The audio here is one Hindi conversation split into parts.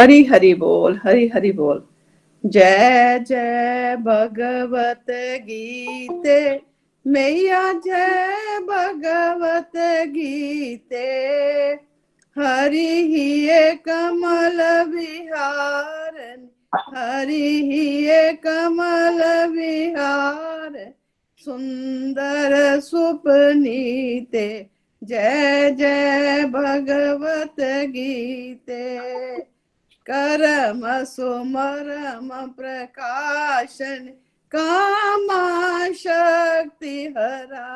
हरि हरि बोल, हरि हरि बोल। जय जय भगवत गीते, मैया जय भगवत गीते। हरि हिये कमल विहार, हरि हिये कमल विहार, सुंदर सुपनीते। जय जय भगवत गीते। करम सुमरम प्रकाशन, कामा शक्ति हरा।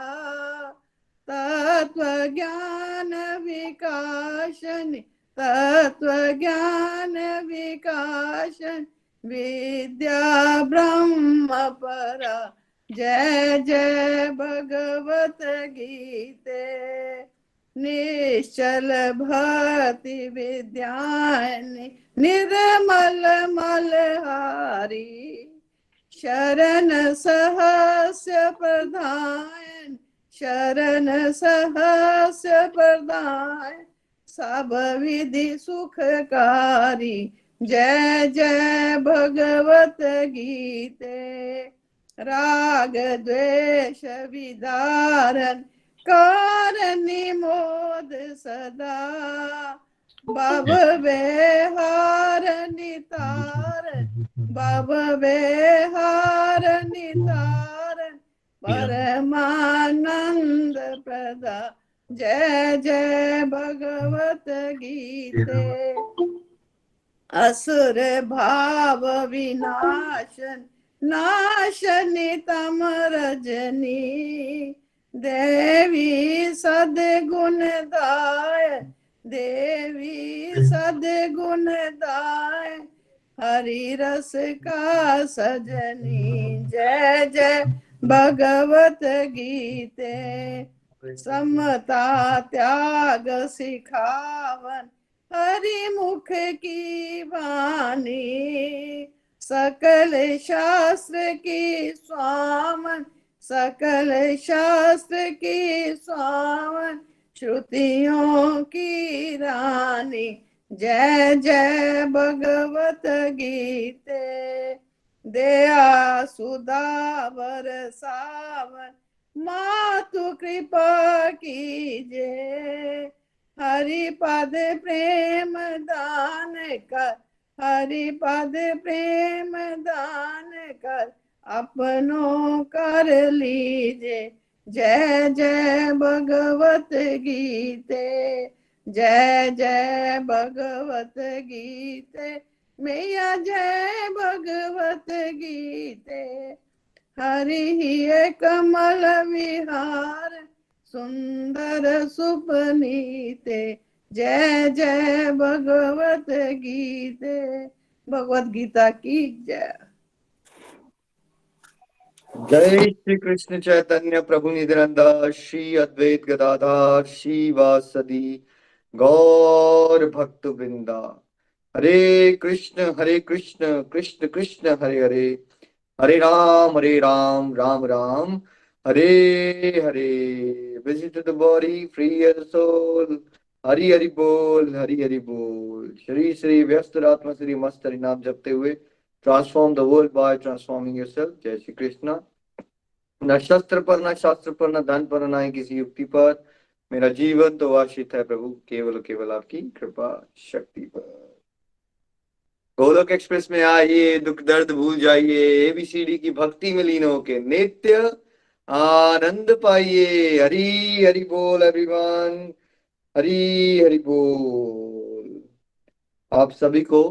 तत्व ज्ञान विकासन, तत्व ज्ञान विकासन, विद्या ब्रह्म परा। जय जय भगवत गीते। निश्चल भक्ति विद्यानि, निर्मल मलहारी। शरण सहस्य प्रधान, शरण सहस्य प्रदान, सब विधि सुखकारी। जय जय भगवत गीते। राग द्वेष विदारन, कारणी मोद सदा। भव विहार नितारन, भव विहार नितारन, परमानंद प्रदा। जय जय भगवत गीते। असुर भाव विनाशन, नाशनि तम रजनी। देवी सद्गुण दाय, देवी सद्गुण दाय, हरि रस का सजनी। जय जय भगवत गीते। समता त्याग सिखावन, हरि मुख की वाणी। सकल शास्त्र की स्वामन, सकल शास्त्र की स्वामन, श्रुतियों की रानी। जय जय भगवत गीते। दया सुधा बरसावन, मातु कृपा कीजे। हरि पद प्रेम दान कर, हरि पद प्रेम दान कर, अपनों कर लीजे। जय जय भगवत गीते। जय जय भगवत गीते, मैया जय भगवत गीते। हरि हिये कमल विहार, सुंदर सुपनीते। जय जय भगवत गीते। भगवत गीता की जय। जय श्री कृष्ण चैतन्य प्रभु नित्यानंद, श्री अद्वैत गदाधर श्रीवासदि गौर भक्त वृंदा। Hare Krishna Krishna Krishna Hare Hare, Hare Ram Ram Ram Hare Hare. Visit the body free as soul. Hari Hari बोल, हरि हरि बोल। श्री श्री व्यस्त आत्मा श्री मस्त हरि नाम जपते हुए transform the world by transforming yourself. जय श्री कृष्ण। न शस्त्र पर, न शास्त्र पर, न धन पर, न ही किसी युक्ति पर, मेरा जीवन तो आश्रित है प्रभु केवल केवल आपकी कृपा शक्ति पर। गोलोक एक्सप्रेस में आइए, दुख दर्द भूल जाइए, एबीसीडी की भक्ति में लीन होके नित्य आनंद पाइए। हरि हरि बोल एवरीवन, हरि हरि बोल। आप सभी को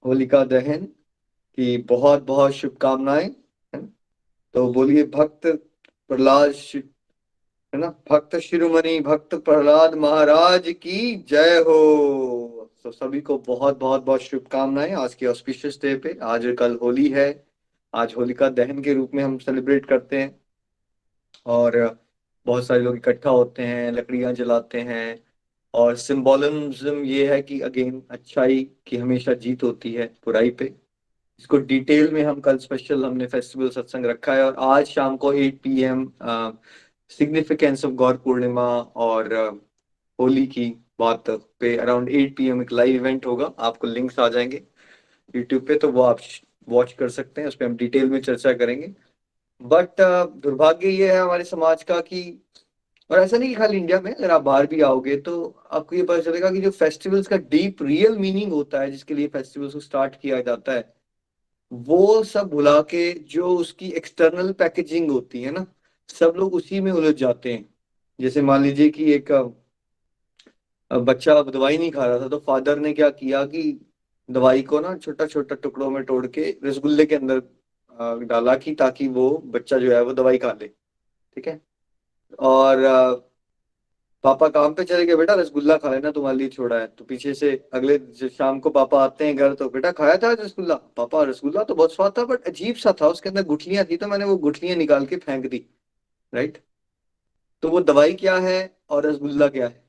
होलिका दहन की बहुत बहुत शुभकामनाएं। तो बोलिए भक्त प्रहलाद, है ना, भक्त शिरोमणि भक्त प्रहलाद महाराज की जय हो। तो सभी को बहुत बहुत बहुत शुभकामनाएं आज के ऑस्पिशियस डे पे। आज कल होली है, आज होलिका दहन के रूप में हम सेलिब्रेट करते हैं और बहुत सारे लोग इकट्ठा होते हैं, लकड़ियां जलाते हैं और सिंबोलिज्म ये है कि अगेन अच्छाई की हमेशा जीत होती है बुराई पे। इसको डिटेल में हम कल स्पेशल हमने फेस्टिवल सत्संग रखा है और आज शाम को 8 PM सिग्निफिकेंस ऑफ गौर पूर्णिमा और होली की बात पे अराउंड 8 PM एक लाइव इवेंट होगा, आपको लिंक्स आ जाएंगे यूट्यूब पे, तो वो आप वॉच कर सकते हैं, उस पर हम डिटेल में चर्चा करेंगे। बट दुर्भाग्य ये है हमारे समाज का कि, और ऐसा नहीं कि खाली इंडिया में, अगर आप बाहर भी आओगे तो आपको ये पता चलेगा कि जो फेस्टिवल्स का डीप रियल मीनिंग होता है, जिसके लिए फेस्टिवल्स को स्टार्ट किया जाता है, वो सब भुला के जो उसकी एक्सटर्नल पैकेजिंग होती है ना, सब लोग उसी में उलझ जाते हैं। जैसे मान लीजिए कि एक बच्चा अब दवाई नहीं खा रहा था, तो फादर ने क्या किया कि दवाई को ना छोटा छोटा टुकड़ों में तोड़ के रसगुल्ले के अंदर डाला, कि ताकि वो बच्चा जो है वो दवाई खा ले। ठीक है। और पापा काम पे चले गए, बेटा रसगुल्ला खा लेना, तुम्हारे लिए छोड़ा है। तो पीछे से अगले शाम को पापा आते हैं घर, तो बेटा खाया था रसगुल्ला? पापा रसगुल्ला तो बहुत स्वाद था, बट अजीब सा था, उसके अंदर गुठलियां थी, तो मैंने वो गुठलियां निकाल के फेंक दी। राइट। तो वो दवाई क्या है और रसगुल्ला क्या है?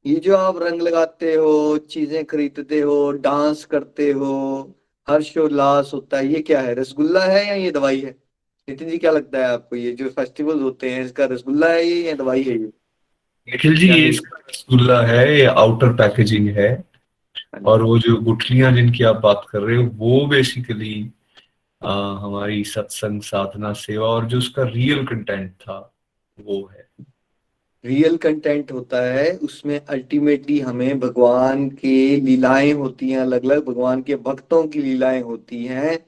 ये जो आप रंग लगाते हो, चीजें खरीदते हो, डांस करते हो, हर्षोल्लास होता है, ये क्या है? रसगुल्ला है या ये दवाई है? नितिन जी क्या लगता है आपको, ये जो फेस्टिवल होते हैं, इसका रसगुल्ला है ये या दवाई है ये? निखिल जी, क्या ये नहीं? इसका रसगुल्ला है, ये आउटर पैकेजिंग है। हाँ और जी। वो जो गुठलियां जिनकी आप बात कर रहे हो, वो बेसिकली हमारी सत्संग, साधना, सेवा, और जो उसका रियल कंटेंट था वो है। रियल कंटेंट होता है उसमें, अल्टीमेटली हमें भगवान की लीलाएं होती हैं, अलग अलग भगवान के भक्तों की लीलाएं होती हैं।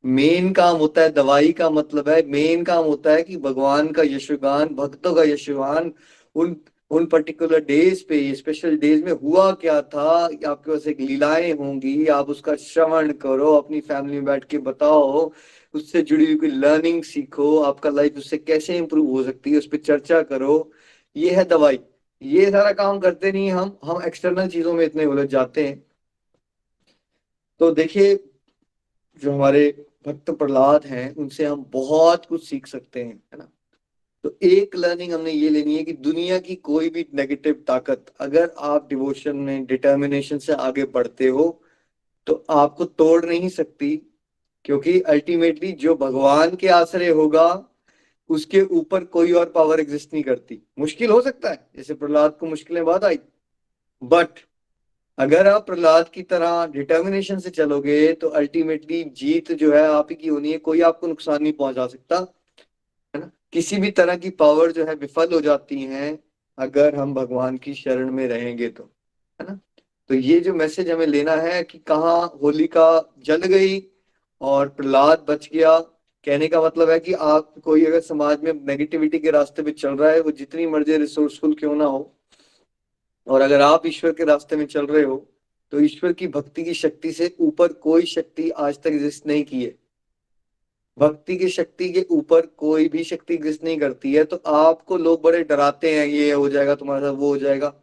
मेन काम होता है, दवाई का मतलब है, मेन काम होता है कि भगवान का यशोगान, भक्तों का यशोगान। उन उन पर्टिकुलर डेज पे, स्पेशल डेज में हुआ क्या था, आपके पास एक लीलाएं होंगी, आप उसका श्रवण करो, अपनी फैमिली में बैठ के बताओ, उससे जुड़ी हुई कोई लर्निंग सीखो, आपका लाइफ उससे कैसे इंप्रूव हो सकती है उस पर चर्चा करो। ये है दवाई। ये सारा काम करते नहीं हम एक्सटर्नल चीजों में इतने उलझ जाते हैं। तो देखिए, जो हमारे भक्त प्रहलाद हैं, उनसे हम बहुत कुछ सीख सकते हैं, है ना। तो एक लर्निंग हमने ये लेनी है कि दुनिया की कोई भी नेगेटिव ताकत, अगर आप डिवोशन में डिटर्मिनेशन से आगे बढ़ते हो, तो आपको तोड़ नहीं सकती। क्योंकि अल्टीमेटली जो भगवान के आश्रय होगा, उसके ऊपर कोई और पावर एग्जिस्ट नहीं करती। मुश्किल हो सकता है, जैसे प्रहलाद को मुश्किलें बहुत आई, बट अगर आप प्रहलाद की तरह डिटर्मिनेशन से चलोगे, तो अल्टीमेटली जीत जो है आप ही की होनी है, कोई आपको नुकसान नहीं पहुंचा सकता, है ना। किसी भी तरह की पावर जो है विफल हो जाती है, अगर हम भगवान की शरण में रहेंगे तो, है ना। तो ये जो मैसेज हमें लेना है कि कहाँ होलिका जल गई और प्रहलाद बच गया, कहने का मतलब है कि आप कोई अगर समाज में नेगेटिविटी के रास्ते पे चल रहा है, वो जितनी मर्जी रिसोर्सफुल क्यों ना हो, और अगर आप ईश्वर के रास्ते में चल रहे हो, तो ईश्वर की भक्ति की शक्ति से ऊपर कोई शक्ति आज तक एग्जिस्ट नहीं की है। भक्ति की शक्ति के ऊपर कोई भी शक्ति एग्जिस्ट नहीं करती है। तो आपको लोग बड़े डराते हैं, ये हो जाएगा तुम्हारे साथ, वो हो जाएगा।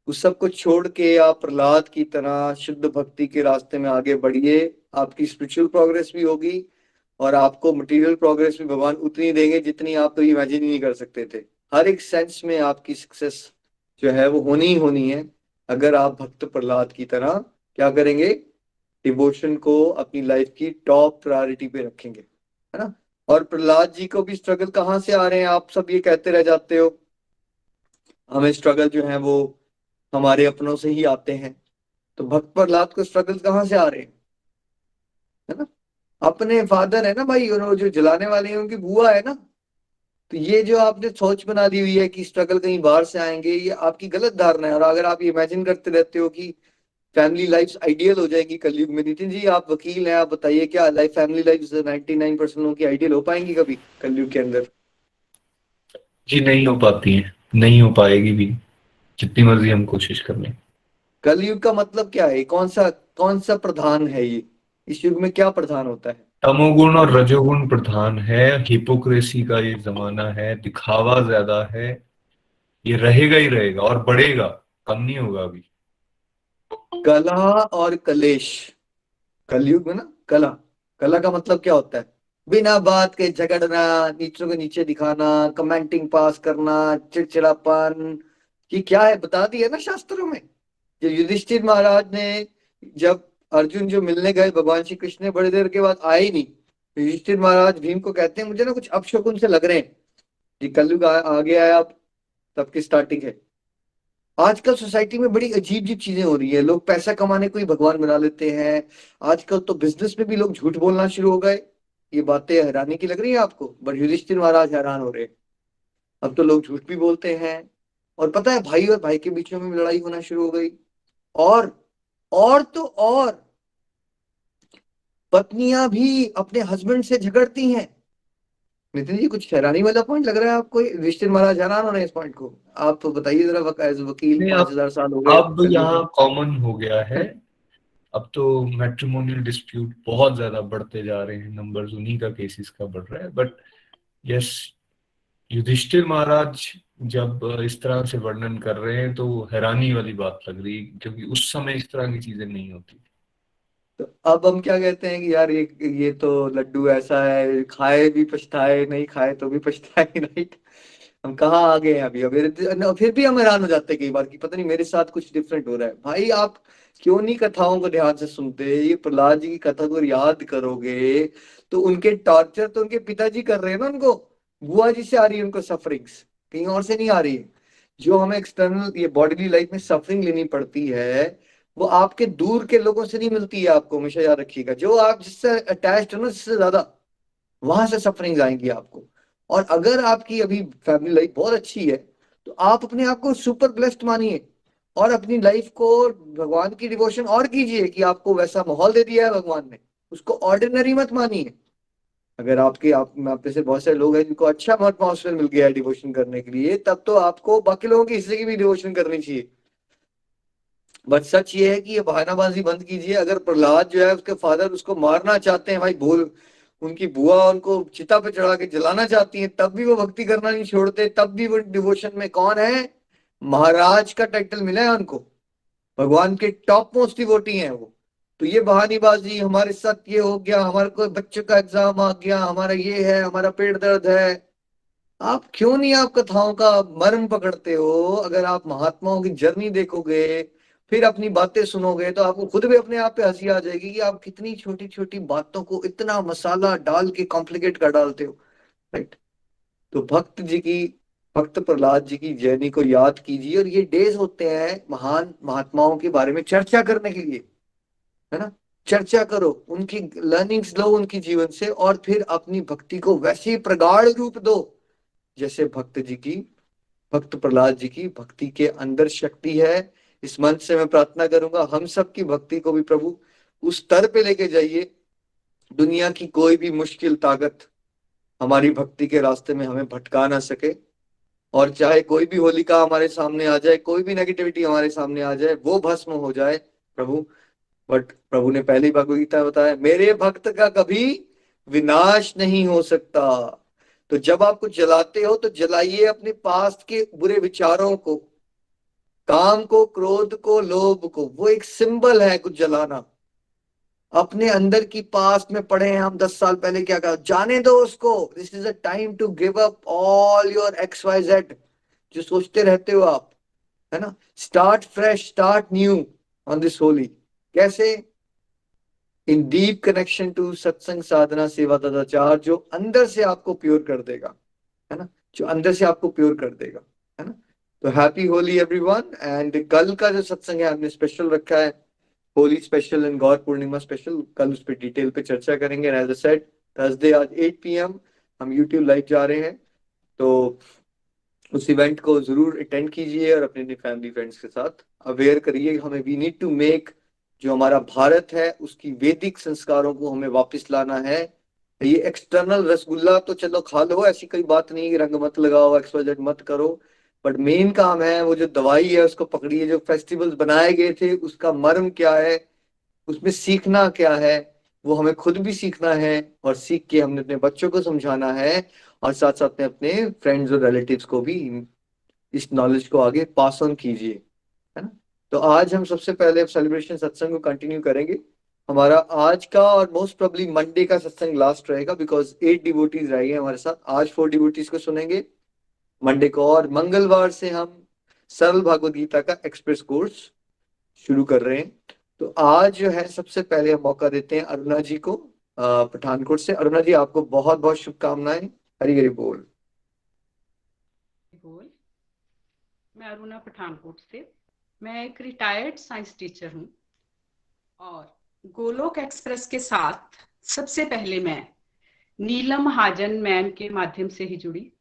उस सब को छोड़ के आप प्रहलाद की तरह शुद्ध भक्ति के रास्ते में आगे बढ़िए। आपकी स्पिरिचुअल प्रोग्रेस भी होगी, और आपको मटेरियल प्रोग्रेस भी भगवान उतनी देंगे जितनी आप तो इमेजिन ही नहीं कर सकते थे। हर एक सेंस में आपकी सक्सेस जो है वो होनी ही होनी है, अगर आप भक्त प्रहलाद की तरह क्या करेंगे, डिवोशन को अपनी लाइफ की टॉप प्रायोरिटी पे रखेंगे, है ना। और प्रहलाद जी को भी स्ट्रगल कहाँ से आ रहे हैं, आप सब ये कहते रह जाते हो। हमें स्ट्रगल जो है वो हमारे अपनों से ही आते हैं। तो भक्त प्रहलाद को स्ट्रगल कहाँ से आ रहे हैं, है ना। अपने फादर है ना भाई, उन्होंने जो जलाने वाले हैं उनकी बुआ है ना। तो ये जो आपने सोच बना दी हुई है कि स्ट्रगल कहीं बाहर से आएंगे, ये आपकी गलत धारणा है। और अगर आप इमेजिन करते रहते हो कि फैमिली लाइफ आइडियल हो जाएगी कलयुग में, नितिन जी आप वकील हैं, आप बताइए क्या लाइफ, फैमिली लाइफ 99% लोगों की आइडियल हो पाएंगी कभी कलयुग के अंदर? जी नहीं हो पाती है, नहीं हो पाएगी भी, जितनी मर्जी हम कोशिश कर लें। कलयुग का मतलब क्या है, कौन सा प्रधान है ये? इस युग में क्या प्रधान होता है? तमोगुण और रजोगुण प्रधान है, हिपोक्रेसी का ये जमाना है, दिखावा ज्यादा है। ये रहेगा ही रहेगा और बढ़ेगा, कम नहीं होगा अभी। कलह और कलेश। कलयुग में ना, कला, कला का मतलब क्या होता है? बिना बात के झगड़ना, नीचों को नीचे दिखाना, कमेंटिंग पास करना, चिड़चिड़ापन। ये क्या है बता दिया ना शास्त्रों में। जो युधिष्ठिर महाराज ने, जब अर्जुन जो मिलने गए भगवान श्री कृष्ण ने, बड़ी देर के बाद आए ही नहीं, तो युधिष्ठिर महाराज भीम को कहते हैं, मुझे ना कुछ अपशकुन से लग रहे हैं, ये कलयुग आ गया है अब, तब की स्टार्टिंग है। आजकल सोसाइटी में बड़ी अजीब अजीब चीजें हो रही है, लोग पैसा कमाने को ही भगवान बना लेते हैं। आजकल तो बिजनेस में भी लोग झूठ बोलना शुरू हो गए। ये बातें हैरानी की लग रही है आपको, बट युधिष्ठिर महाराज हैरान हो रहे हैं। अब तो लोग झूठ भी बोलते हैं, और पता है भाई और भाई के बीच में भी लड़ाई होना शुरू हो गई। और और तो और पत्नियां भी अपने हस्बैंड से झगड़ती हैं। नितिन जी, कुछ हैरानी वाला पॉइंट लग रहा है आपको? युधिष्ठिर महाराज हैरान हो रहे हैं इस पॉइंट को? आप बताइए जरा, एज वकील, नहीं, 5,000 साल हो गए अब कलयुग में। यहाँ कॉमन हो गया है। अब तो मैट्रिमोनियल डिस्प्यूट बहुत ज्यादा बढ़ते जा रहे हैं, नंबर्स उन्हीं का केसेस का बढ़ रहा है। बट यस, युधिष्ठिर महाराज जब इस तरह से वर्णन कर रहे हैं तो हैरानी वाली बात लग रही है, क्योंकि उस समय इस तरह की चीजें नहीं होती। तो अब हम क्या कहते हैं कि यार ये तो लड्डू ऐसा है, खाए भी पछताए, नहीं खाए तो भी पछताए, नहीं। हम कहाँ आ गए हैं अभी? फिर भी हम हैरान हो जाते हैं कई बार कि पता नहीं मेरे साथ कुछ डिफरेंट हो रहा है। भाई आप क्यों नहीं कथाओं को ध्यान से सुनते? ये प्रहलाद जी की कथा को याद करोगे तो उनके टॉर्चर तो उनके पिताजी कर रहे हैं ना उनको। बुआ जी से आ रही है उनको सफरिंग्स, कहीं और से नहीं आ रही है। जो हमें एक्सटर्नल ये बॉडीली लाइफ में सफरिंग लेनी पड़ती है, वो आपके दूर के लोगों से नहीं मिलती है। आपको हमेशा याद रखिएगा, जो आप जिससे अटैच्ड हो ना, जिससे ज्यादा, वहां से सफरिंग आएंगी आपको। और अगर आपकी अभी फैमिली लाइफ बहुत अच्छी है तो आप अपने आप को सुपर ब्लेस्ड मानिए, और अपनी लाइफ को भगवान की डिवोशन और कीजिए कि आपको वैसा माहौल दे दिया है भगवान ने। उसको ऑर्डिनरी मत मानिए। अगर आप में आप से बहुत सारे लोग हैं जिनको अच्छा एटमॉस्फेयर मिल गया है डिवोशन करने के लिए, तब तो आपको बाकी लोगों की हिस्से की भी डिवोशन करनी चाहिए। बट सच ये है कि ये बहानाबाजी बंद कीजिए। अगर प्रहलाद जो है उसके फादर उसको मारना चाहते हैं भाई, बोल, उनकी बुआ उनको चिता पे चढ़ा के जलाना चाहती है, तब भी वो भक्ति करना नहीं छोड़ते, तब भी वो डिवोशन में कौन है? महाराज का टाइटल मिला है उनको, भगवान के टॉप मोस्ट डिवोटी हैं वो। तो ये बहानीबाजी, हमारे साथ ये हो गया, हमारे कोई बच्चे का एग्जाम आ गया, हमारा ये है, हमारा पेट दर्द है, आप क्यों नहीं आप कथाओं का मर्म पकड़ते हो? अगर आप महात्माओं की जर्नी देखोगे, फिर अपनी बातें सुनोगे, तो आपको खुद भी अपने आप पे हंसी आ जाएगी कि आप कितनी छोटी छोटी बातों को इतना मसाला डाल के कॉम्प्लिकेट कर डालते हो। राइट? तो भक्त प्रहलाद जी की जर्नी को याद कीजिए, और ये डेज होते हैं महान महात्माओं के बारे में चर्चा करने के लिए, है ना? चर्चा करो, उनकी लर्निंग्स लो उनकी जीवन से, और फिर अपनी भक्ति को वैसे ही प्रगाढ़ रूप दो जैसे भक्त प्रहलाद जी की भक्ति के अंदर शक्ति है। इस मंच से मैं प्रार्थना करूंगा हम सब की भक्ति को भी प्रभु उस स्तर पे लेके जाइए, दुनिया की कोई भी मुश्किल ताकत हमारी भक्ति के रास्ते में हमें भटका ना सके। और चाहे कोई भी होलिका हमारे सामने आ जाए, कोई भी नेगेटिविटी हमारे सामने आ जाए, वो भस्म हो जाए प्रभु। बट प्रभु ने पहली भगवद गीता में बताया, मेरे भक्त का कभी विनाश नहीं हो सकता। तो जब आप कुछ जलाते हो तो जलाइए अपने पास्ट के बुरे विचारों को, काम को, क्रोध को, लोभ को। वो एक सिंबल है कुछ जलाना। अपने अंदर की पास्ट में पढ़े हैं हम 10 साल पहले क्या कहा, जाने दो उसको। This is a time to give up all your XYZ जो सोचते रहते हो आप, है ना? Start fresh, start new on this Holi. कैसे? इन डीप कनेक्शन टू सत्संग, साधना, सेवा, सदाचार, जो अंदर से आपको प्योर कर देगा, है ना? जो अंदर से आपको प्योर कर देगा, है ना? तो हैप्पी होली एवरीवन। एंड कल का जो सत्संग है हमने स्पेशल रखा है, Holi special and Gaur Purnima special. कल उस पर डिटेल पे चर्चा करेंगे। एज आई सेड, थर्सडे आज 8 PM हम यूट्यूब लाइव जा रहे हैं, तो उस इवेंट को जरूर अटेंड कीजिए और अपने फैमिली फ्रेंड्स के साथ अवेयर करिए। हमें वी नीड टू मेक, जो हमारा भारत है उसकी वैदिक संस्कारों को हमें वापस लाना है। ये एक्सटर्नल रसगुल्ला तो चलो खा लो, ऐसी कोई बात नहीं कि रंग मत लगाओ, XYZ मत करो, बट मेन काम है वो जो दवाई है उसको पकड़िए। जो फेस्टिवल्स बनाए गए थे उसका मर्म क्या है, उसमें सीखना क्या है, वो हमें खुद भी सीखना है, और सीख के हमने अपने बच्चों को समझाना है, और साथ साथ में अपने फ्रेंड्स और रिलेटिव्स को भी इस नॉलेज को आगे पास ऑन कीजिए, है ना? तो आज हम सबसे पहले सेलिब्रेशन सत्संग को कंटिन्यू करेंगे। हमारा आज का और मोस्ट प्रोबेबली मंडे का सत्संग लास्ट रहेगा, बिकॉज 8 डिवोटीज रहेंगे हमारे साथ। आज 4 डिवोटीज को सुनेंगे मंडे को, और मंगलवार से हम सरल भागवत गीता का एक्सप्रेस कोर्स शुरू कर रहे हैं। तो आज जो है सबसे पहले हम मौका देते हैं अरुणा जी को, पठानकोट से। अरुणा जी, आपको बहुत बहुत शुभकामनाएं। हरि हरि बोल। बोल। मैं अरुणा पठानकोट से। मैं एक रिटायर्ड साइंस टीचर हूँ और गोलोक एक्सप्रेस के साथ सबसे पहले मैं नीलम महाजन मैम के माध्यम से ही जुड़ी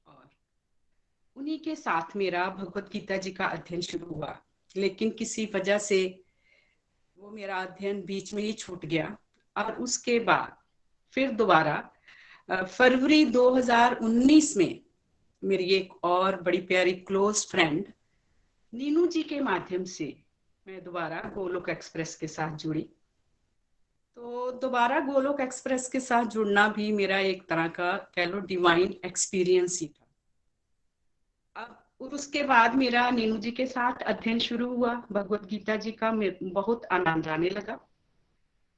और उन्हीं के साथ मेरा भगवत गीता जी का अध्ययन शुरू हुआ। लेकिन किसी वजह से वो मेरा अध्ययन बीच में ही छूट गया और उसके बाद फिर दोबारा फरवरी 2019 में मेरी एक और बड़ी प्यारी क्लोज फ्रेंड नीनू जी के माध्यम से मैं दोबारा गोलोक एक्सप्रेस के साथ जुड़ी। तो दोबारा गोलोक एक्सप्रेस के साथ जुड़ना भी मेरा एक तरह का कह लो डिवाइन एक्सपीरियंस ही था। अब उसके बाद मेरा नीनू जी के साथ अध्ययन शुरू हुआ भगवत गीता जी का, बहुत आनंद आने लगा।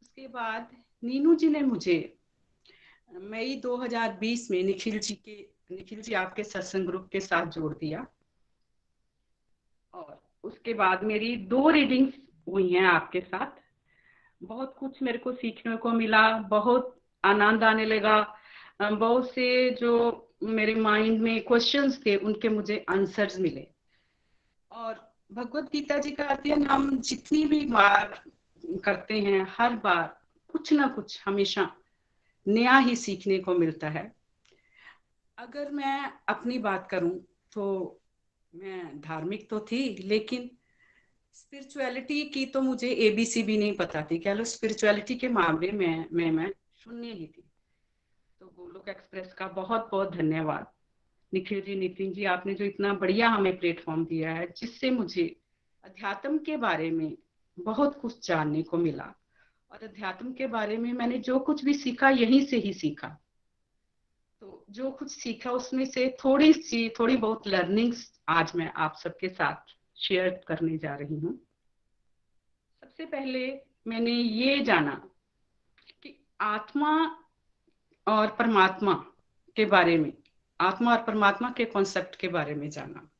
उसके बाद नीनू जी ने मुझे मई 2020 में निखिल जी आपके सत्संग ग्रुप के साथ जोड़ दिया और उसके बाद मेरी 2 रीडिंग्स हुई हैं आपके साथ। बहुत कुछ मेरे को सीखने को मिला, बहुत आनंद आने लगा। बहुत से जो मेरे माइंड में क्वेश्चंस थे उनके मुझे आंसर्स मिले। और भगवत गीता जी का अध्ययन हम जितनी भी बार करते हैं हर बार कुछ ना कुछ हमेशा नया ही सीखने को मिलता है। अगर मैं अपनी बात करूं तो मैं धार्मिक तो थी लेकिन स्पिरिचुअलिटी की तो मुझे एबीसी भी नहीं पता थी। कह लो स्पिरिचुअलिटी के मामले में मैं शून्य ही थी। तो गोलोक एक्सप्रेस का बहुत बहुत धन्यवाद निखिल जी, नितिन जी, आपने जो इतना बढ़िया हमें प्लेटफॉर्म दिया है जिससे मुझे अध्यात्म के बारे में बहुत कुछ जानने को मिला। और अध्यात्म के बारे में मैंने जो कुछ भी सीखा यहीं से ही सीखा। तो जो कुछ सीखा उसमें से थोड़ी बहुत लर्निंग्स आज मैं आप सबके साथ शेयर करने जा रही हूँ। सबसे पहले मैंने ये जाना कि आत्मा और परमात्मा के बारे में, आत्मा और परमात्मा के कॉन्सेप्ट के बारे में जाना।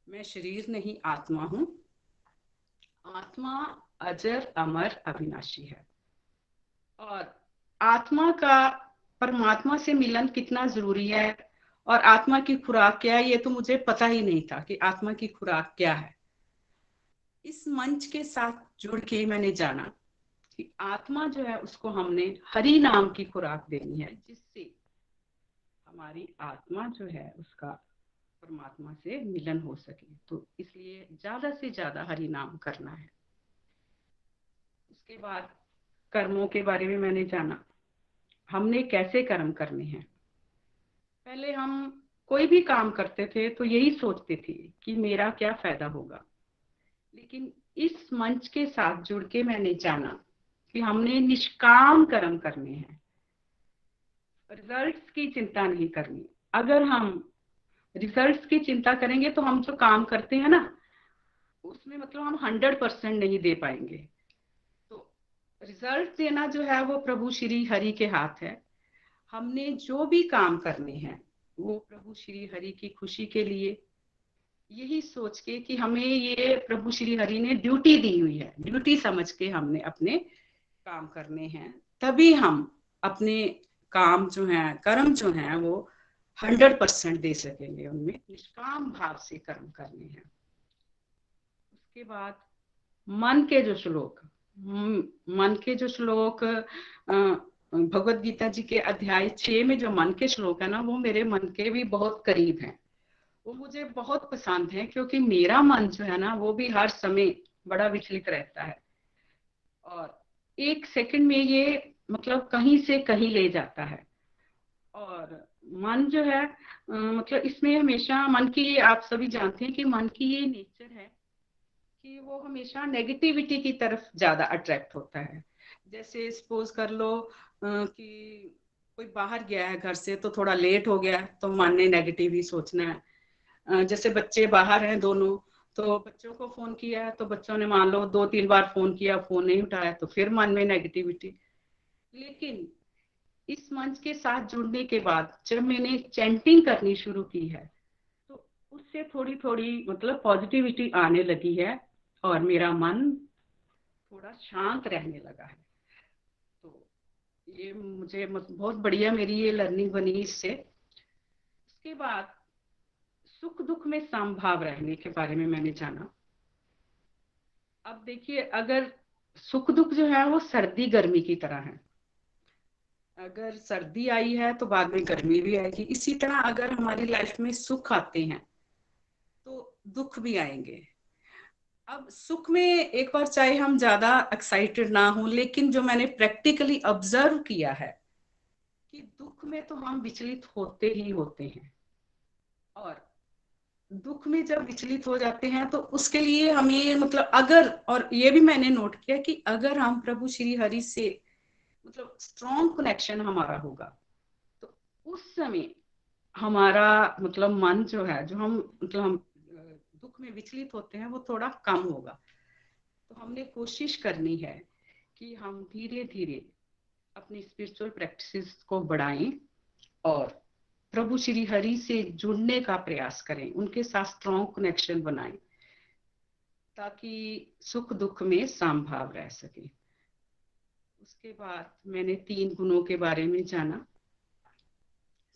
मैं शरीर नहीं आत्मा हूं। आत्मा अजर अमर अविनाशी है और आत्मा का परमात्मा से मिलन कितना जरूरी है और आत्मा की खुराक क्या है ये तो मुझे पता ही नहीं था कि आत्मा की खुराक क्या है। इस मंच के साथ जुड़ के मैंने जाना कि आत्मा जो है उसको हमने हरि नाम की खुराक देनी है जिससे हमारी आत्मा जो है उसका परमात्मा से मिलन हो सके। तो इसलिए ज्यादा से ज्यादा हरि नाम करना है। उसके बाद कर्मों के बारे में मैंने जाना, हमने कैसे कर्म करने हैं। पहले हम कोई भी काम करते थे तो यही सोचते थे कि मेरा क्या फायदा होगा। लेकिन इस मंच के साथ जुड़ के मैंने जाना कि हमने निष्काम कर्म करने हैं, रिजल्ट्स की चिंता नहीं करनी। अगर हम रिजल्ट्स की चिंता करेंगे तो हम जो काम करते हैं ना उसमें मतलब हम 100% नहीं दे पाएंगे। तो रिजल्ट देना जो है वो प्रभु श्री हरि के हाथ है। हमने जो भी काम करने हैं वो प्रभु श्री हरि की खुशी के लिए, यही सोच के कि हमें ये प्रभु श्री हरि ने ड्यूटी दी हुई है, ड्यूटी समझ के हमने अपने काम करने हैं। तभी हम अपने काम जो है, कर्म जो है वो 100% दे सकेंगे। उनमें निष्काम भाव से कर्म करने हैं। उसके बाद मन के जो श्लोक, भगवत गीता जी के अध्याय 6 में जो मन के श्लोक है ना वो मेरे मन के भी बहुत करीब हैं। वो मुझे बहुत पसंद है क्योंकि मेरा मन जो है ना वो भी हर समय बड़ा विचलित रहता है और एक सेकंड में ये मतलब कहीं से कहीं ले जाता है। और मन जो है मतलब इसमें हमेशा मन की, आप सभी जानते हैं कि मन की ये नेचर है कि वो हमेशा नेगेटिविटी की तरफ ज्यादा अट्रैक्ट होता है। जैसे सपोज कर लो कि कोई बाहर गया है घर से तो थोड़ा लेट हो गया तो मन ने नेगेटिव ही सोचना है। जैसे बच्चे बाहर हैं दोनों, तो बच्चों को फोन किया है तो बच्चों ने मान लो 2-3 बार फोन किया, फोन नहीं उठाया तो फिर मन में नेगेटिविटी। लेकिन इस मंच के साथ जुड़ने के बाद जब मैंने चैंटिंग करनी शुरू की है तो उससे थोड़ी थोड़ी मतलब पॉजिटिविटी आने लगी है और मेरा मन थोड़ा शांत रहने लगा है। तो ये मुझे बहुत बढ़िया मेरी ये लर्निंग बनी इससे। उसके बाद सुख दुख में समभाव रहने के बारे में मैंने जाना। अब देखिए, अगर सुख दुख जो है वो सर्दी गर्मी की तरह है। अगर सर्दी आई है तो बाद में गर्मी भी आएगी। इसी तरह अगर हमारी लाइफ में सुख आते हैं तो दुख भी आएंगे। अब सुख में एक बार चाहे हम ज्यादा एक्साइटेड ना हो, लेकिन जो मैंने प्रैक्टिकली ऑब्जर्व किया है कि दुख में तो हम विचलित होते ही होते हैं, और दुख में जब विचलित हो जाते हैं तो उसके लिए हमें मतलब अगर, और ये भी मैंने नोट किया कि अगर हम प्रभु श्री हरि से मतलब स्ट्रॉन्ग कनेक्शन हमारा होगा तो उस समय हमारा मतलब मन जो है, जो हम मतलब हम दुख में विचलित होते हैं, वो थोड़ा कम होगा। तो हमने कोशिश करनी है कि हम धीरे धीरे अपनी स्पिरिचुअल प्रैक्टिसेस को बढ़ाएं और प्रभु श्री हरि से जुड़ने का प्रयास करें, उनके साथ स्ट्रॉन्ग कनेक्शन बनाएं ताकि सुख दुख में समभाव रह सके। उसके बाद मैंने 3 गुणों के बारे में जाना,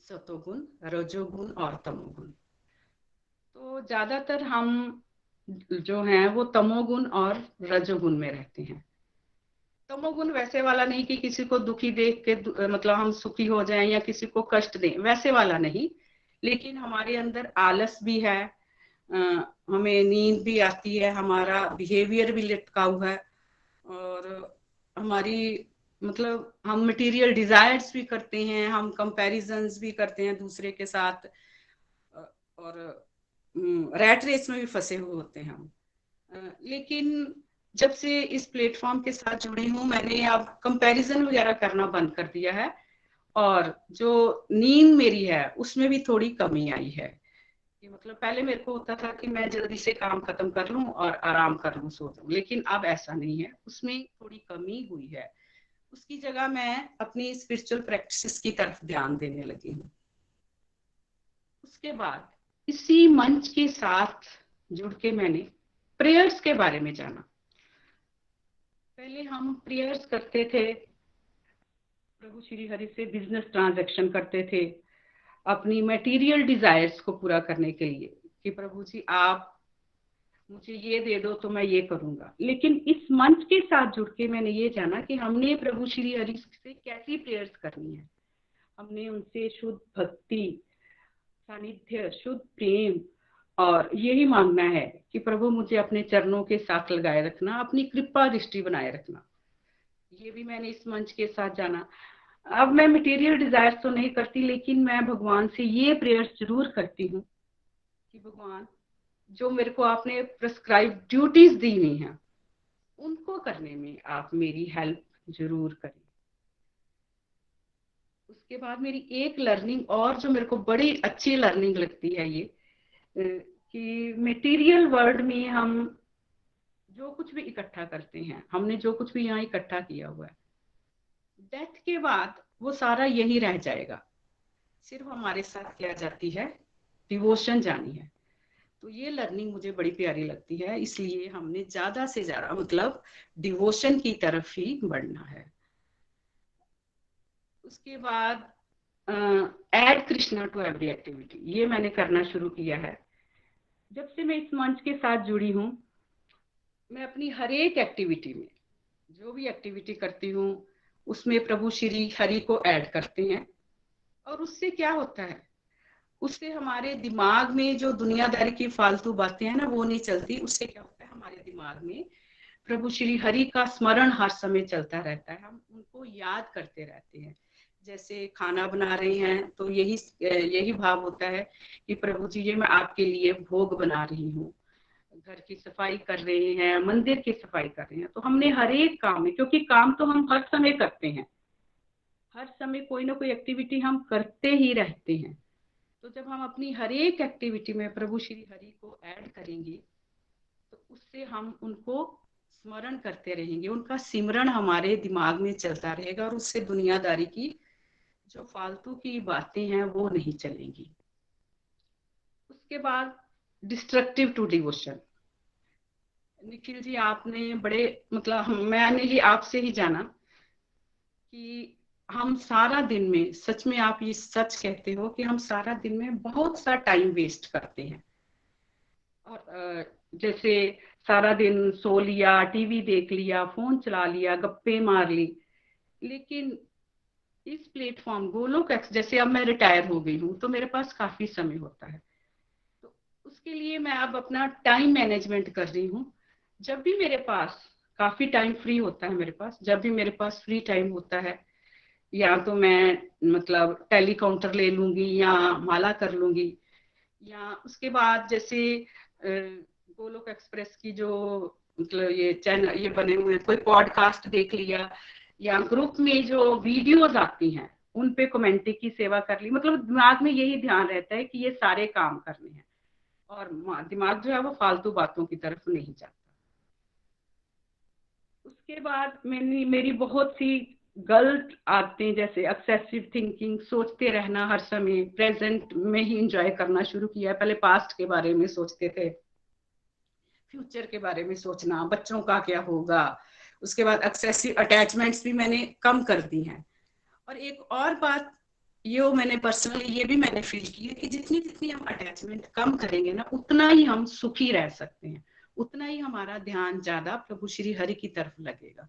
सतोगुण, रजोगुण और तमोगुण। तो ज्यादातर हम जो हैं वो तमोगुण और रजोगुण में रहते हैं। तमोगुण वैसे वाला नहीं कि किसी को दुखी देख के मतलब हम सुखी हो जाएं या किसी को कष्ट दें, वैसे वाला नहीं, लेकिन हमारे अंदर आलस भी है, हमें नींद भी आती है, हमारा बिहेवियर भी लटका हुआ है, और हमारी मतलब हम मटेरियल डिजायर्स भी करते हैं, हम कंपैरिजंस भी करते हैं दूसरे के साथ, और रैट रेस में भी फंसे हुए होते हैं हम। लेकिन जब से इस प्लेटफॉर्म के साथ जुड़ी हूँ, मैंने अब कंपैरिजन वगैरह करना बंद कर दिया है, और जो नींद मेरी है उसमें भी थोड़ी कमी आई है। कि मतलब पहले मेरे को होता था कि मैं जल्दी से काम खत्म कर लूं और आराम कर लूं, सो जाऊं, लेकिन अब ऐसा नहीं है, उसमें थोड़ी कमी हुई है। उसकी जगह मैं अपनी स्पिरिचुअल प्रैक्टिसेस की तरफ ध्यान देने लगी हूँ। उसके बाद इसी मंच के साथ जुड़ के मैंने प्रेयर्स के बारे में जाना। पहले हम प्रेयर्स करते थे, प्रभु श्री हरि से बिजनेस ट्रांजैक्शन करते थे अपनी मटेरियल डिजायर्स को पूरा करने के लिए कि प्रभु जी आप मुझे ये दे दो तो मैं ये करूंगा। लेकिन इस मंच के साथ जुड़ के मैंने ये जाना कि हमने प्रभु श्री हरि से कैसी प्रेयर्स करनी है। हमने उनसे शुद्ध भक्ति, सानिध्य, शुद्ध प्रेम और यही मांगना है कि प्रभु मुझे अपने चरणों के साथ लगाए रखना, अपनी कृपा दृष्टि बनाए रखना। ये भी मैंने इस मंच के साथ जाना। अब मैं मटेरियल डिजायर तो नहीं करती, लेकिन मैं भगवान से ये प्रेयर्स जरूर करती हूँ कि भगवान जो मेरे को आपने प्रिस्क्राइब ड्यूटीज दी हुई हैं उनको करने में आप मेरी हेल्प जरूर करें। उसके बाद मेरी एक लर्निंग और जो मेरे को बड़ी अच्छी लर्निंग लगती है ये कि मटेरियल वर्ल्ड में हम जो कुछ भी इकट्ठा करते हैं, हमने जो कुछ भी यहाँ इकट्ठा किया हुआ है, डेथ के बाद वो सारा यही रह जाएगा। सिर्फ हमारे साथ क्या जाती है, डिवोशन जानी है। तो ये लर्निंग मुझे बड़ी प्यारी लगती है, इसलिए हमने ज्यादा से ज्यादा मतलब डिवोशन की तरफ ही बढ़ना है। उसके बाद add Krishna to every activity, ये मैंने करना शुरू किया है। जब से मैं इस मंच के साथ जुड़ी हूँ, मैं अपनी हर एक एक्टिविटी में जो भी एक्टिविटी करती हूँ उसमें प्रभु श्री हरि को ऐड करते हैं। और उससे क्या होता है, उससे हमारे दिमाग में जो दुनियादारी की फालतू बातें हैं ना वो नहीं चलती। उससे क्या होता है, हमारे दिमाग में प्रभु श्री हरि का स्मरण हर समय चलता रहता है, हम उनको याद करते रहते हैं। जैसे खाना बना रहे हैं तो यही भाव होता है कि प्रभु जी ये मैं आपके लिए भोग बना रही हूँ। घर की सफाई कर रहे हैं, मंदिर की सफाई कर रहे हैं, तो हमने हर एक काम में, क्योंकि काम तो हम हर समय करते हैं, हर समय कोई ना कोई एक्टिविटी हम करते ही रहते हैं। तो जब हम अपनी हर एक एक्टिविटी में प्रभु श्री हरि को ऐड करेंगे तो उससे हम उनको स्मरण करते रहेंगे, उनका सिमरण हमारे दिमाग में चलता रहेगा, और उससे दुनियादारी की जो फालतू की बातें हैं वो नहीं चलेंगी। उसके बाद destructive to devotion. Nikhil ji आपने बड़े मतलब मैंने ही आपसे ही जाना कि हम सारा दिन में, सच में आप ये सच कहते हो कि हम सारा दिन में बहुत सा टाइम वेस्ट करते हैं। और जैसे सारा दिन सो लिया, टीवी देख लिया, फोन चला लिया, गप्पे मार ली, लेकिन इस प्लेटफॉर्म गोलोक एक्स, जैसे अब मैं रिटायर हो गई हूँ तो मेरे पास काफी समय होता है, तो उसके लिए मैं अब अपना टाइम मैनेजमेंट कर रही हूँ। जब भी मेरे पास काफी टाइम फ्री होता है, मेरे पास जब भी मेरे पास फ्री टाइम होता है, या तो मैं मतलब टेलीकाउंटर ले लूंगी या माला कर लूंगी, या उसके बाद जैसे गोलोक एक्सप्रेस की जो मतलब ये चैनल ये बने हुए कोई पॉडकास्ट देख लिया, या ग्रुप में जो वीडियोस आती हैं उन पे कमेंट्री की सेवा कर ली। मतलब दिमाग में यही ध्यान रहता है कि ये सारे काम करने हैं, और दिमाग जो है वो फालतू बातों की तरफ नहीं जाता। उसके बाद मेरी बहुत सी गलत आदतें, जैसे एक्सेसिव थिंकिंग, सोचते रहना, हर समय प्रेजेंट में ही एंजॉय करना शुरू किया। पहले पास्ट के बारे में सोचते थे, फ्यूचर के बारे में सोचना, बच्चों का क्या होगा। उसके बाद एक्सेसिव अटैचमेंट्स भी मैंने कम कर दी हैं। और एक और बात ये मैंने पर्सनली ये भी मैंने फील की है कि जितनी जितनी हम अटैचमेंट कम करेंगे ना, उतना ही हम सुखी रह सकते हैं, उतना ही हमारा ध्यान ज्यादा प्रभु श्री हरि की तरफ लगेगा।